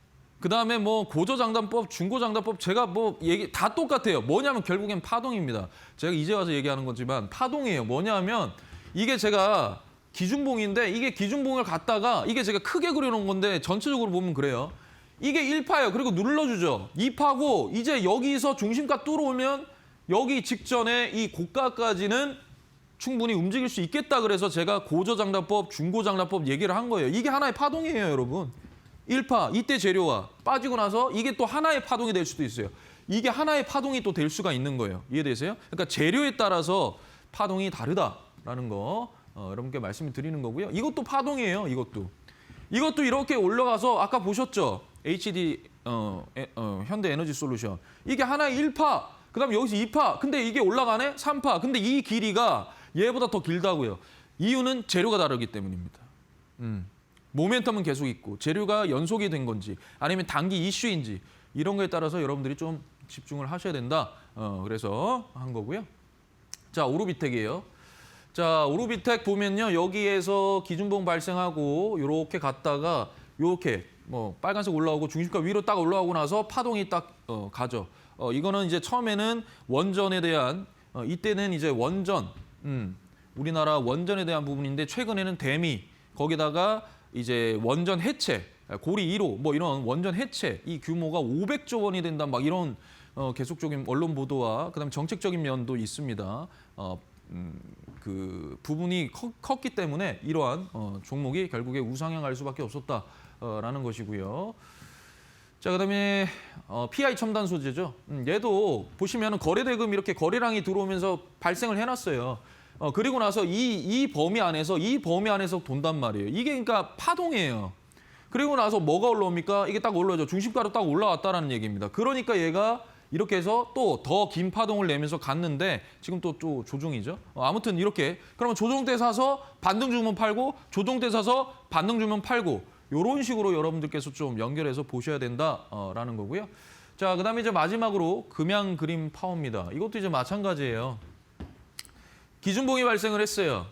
그다음에 뭐 고조장단법, 중고장단법 제가 뭐 얘기 다 똑같아요. 뭐냐면 결국엔 파동입니다. 제가 이제 와서 얘기하는 거지만 파동이에요. 뭐냐면 이게 제가 기준봉인데 이게 기준봉을 갖다가 이게 제가 크게 그려놓은 건데 전체적으로 보면 그래요. 이게 1파예요. 그리고 눌러주죠. 2파고 이제 여기서 중심가 뚫어오면 여기 직전에 이 고가까지는 충분히 움직일 수 있겠다. 그래서 제가 고저장단법, 중고장단법 얘기를 한 거예요. 이게 하나의 파동이에요, 여러분. 1파, 이때 재료가 빠지고 나서 이게 또 하나의 파동이 될 수도 있어요. 이게 하나의 파동이 또 될 수가 있는 거예요. 이해되세요? 그러니까 재료에 따라서 파동이 다르다라는 거 여러분께 말씀을 드리는 거고요. 이것도 파동이에요, 이것도. 이것도 이렇게 올라가서 아까 보셨죠? HD 현대에너지솔루션. 이게 하나의 1파, 그다음에 여기서 2파. 근데 이게 올라가네? 3파. 근데 이 길이가 얘보다 더 길다고요. 이유는 재료가 다르기 때문입니다. 모멘텀은 계속 있고 재료가 연속이 된 건지 아니면 단기 이슈인지 이런 거에 따라서 여러분들이 좀 집중을 하셔야 된다. 그래서 한 거고요. 자, 오르비텍이에요. 자, 오르비텍 보면요. 여기에서 기준봉 발생하고 이렇게 갔다가 이렇게 뭐 빨간색 올라오고 중심가 위로 딱 올라오고 나서 파동이 딱 가죠. 이거는 이제 처음에는 원전에 대한 이때는 이제 원전 우리나라 원전에 대한 부분인데 최근에는 대미 거기다가 이제 원전 해체 고리 1호 뭐 이런 원전 해체 이 규모가 500조 원이 된다 막 이런 계속적인 언론 보도와 그다음에 정책적인 면도 있습니다. 그 부분이 컸기 때문에 이러한 종목이 결국에 우상향할 수밖에 없었다라는 것이고요. 자, 그다음에 PI 첨단 소재죠. 얘도 보시면 거래대금 이렇게 거래량이 들어오면서 발생을 해놨어요. 그리고 나서 이 범위 안에서 돈단 말이에요. 이게 그러니까 파동이에요. 그리고 나서 뭐가 올라옵니까? 이게 딱 올라오죠. 중심가로 딱 올라왔다라는 얘기입니다. 그러니까 얘가 이렇게 해서 또 더 긴 파동을 내면서 갔는데 지금 또 조정이죠. 아무튼 이렇게 그러면 조정 때 사서 반등 주면 팔고 조정 때 사서 반등 주면 팔고 이런 식으로 여러분들께서 좀 연결해서 보셔야 된다라는 거고요. 자, 그다음에 이제 마지막으로 금양 그린 파워입니다. 이것도 이제 마찬가지예요. 기준봉이 발생을 했어요.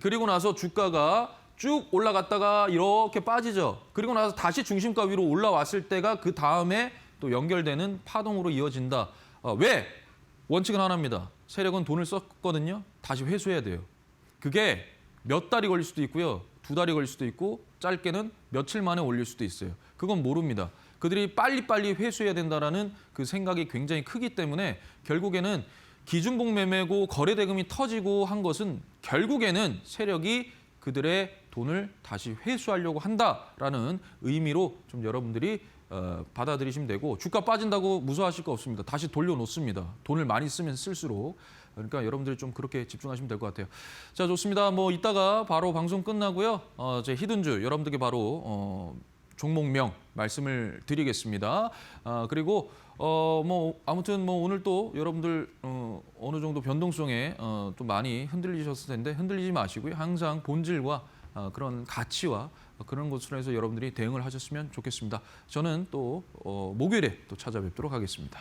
그리고 나서 주가가 쭉 올라갔다가 이렇게 빠지죠. 그리고 나서 다시 중심가 위로 올라왔을 때가 그 다음에 또 연결되는 파동으로 이어진다. 왜? 원칙은 하나입니다. 세력은 돈을 썼거든요. 다시 회수해야 돼요. 그게 몇 달이 걸릴 수도 있고요. 2달이 걸릴 수도 있고 짧게는 며칠 만에 올릴 수도 있어요. 그건 모릅니다. 그들이 빨리빨리 회수해야 된다라는 그 생각이 굉장히 크기 때문에 결국에는 기준봉 매매고 거래대금이 터지고 한 것은 결국에는 세력이 그들의 돈을 다시 회수하려고 한다라는 의미로 좀 여러분들이 받아들이시면 되고 주가 빠진다고 무서워하실 거 없습니다. 다시 돌려놓습니다. 돈을 많이 쓰면 쓸수록. 그러니까 여러분들이 좀 그렇게 집중하시면 될 것 같아요. 자, 좋습니다. 뭐 이따가 바로 방송 끝나고요. 제 히든주 여러분들께 바로 종목명 말씀을 드리겠습니다. 그리고 뭐 아무튼 뭐 오늘 또 여러분들 어느 정도 변동성에 또 많이 흔들리셨을 텐데 흔들리지 마시고요. 항상 본질과 그런 가치와 그런 것으로 해서 여러분들이 대응을 하셨으면 좋겠습니다. 저는 또 목요일에 또 찾아뵙도록 하겠습니다.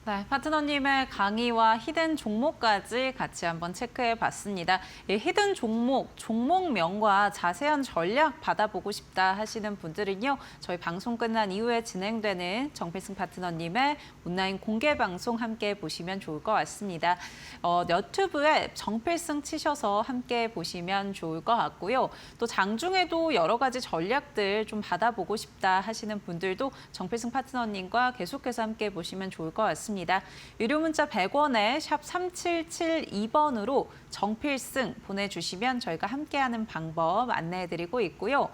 네, 파트너님의 강의와 히든 종목까지 같이 한번 체크해 봤습니다. 이 히든 종목명과 자세한 전략 받아보고 싶다 하시는 분들은요. 저희 방송 끝난 이후에 진행되는 정필승 파트너님의 온라인 공개 방송 함께 보시면 좋을 것 같습니다. 유튜브에 정필승 치셔서 함께 보시면 좋을 것 같고요. 또 장중에도 여러 가지 전략들 좀 받아보고 싶다 하시는 분들도 정필승 파트너님과 계속해서 함께 보시면 좋을 것 같습니다. 유료 문자 100원에 샵 3772번으로 정필승 보내주시면 저희가 함께하는 방법 안내해드리고 있고요.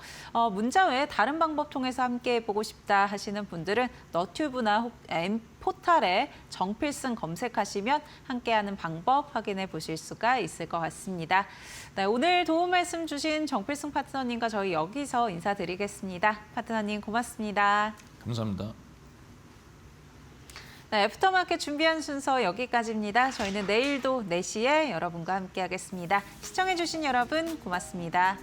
문자 외에 다른 방법 통해서 함께해보고 싶다 하시는 분들은 너튜브나 포탈에 정필승 검색하시면 함께하는 방법 확인해 보실 수가 있을 것 같습니다. 네, 오늘 도움 말씀 주신 정필승 파트너님과 저희 여기서 인사드리겠습니다. 파트너님 고맙습니다. 감사합니다. 네, 애프터마켓 준비한 순서 여기까지입니다. 저희는 내일도 4시에 여러분과 함께하겠습니다. 시청해주신 여러분 고맙습니다.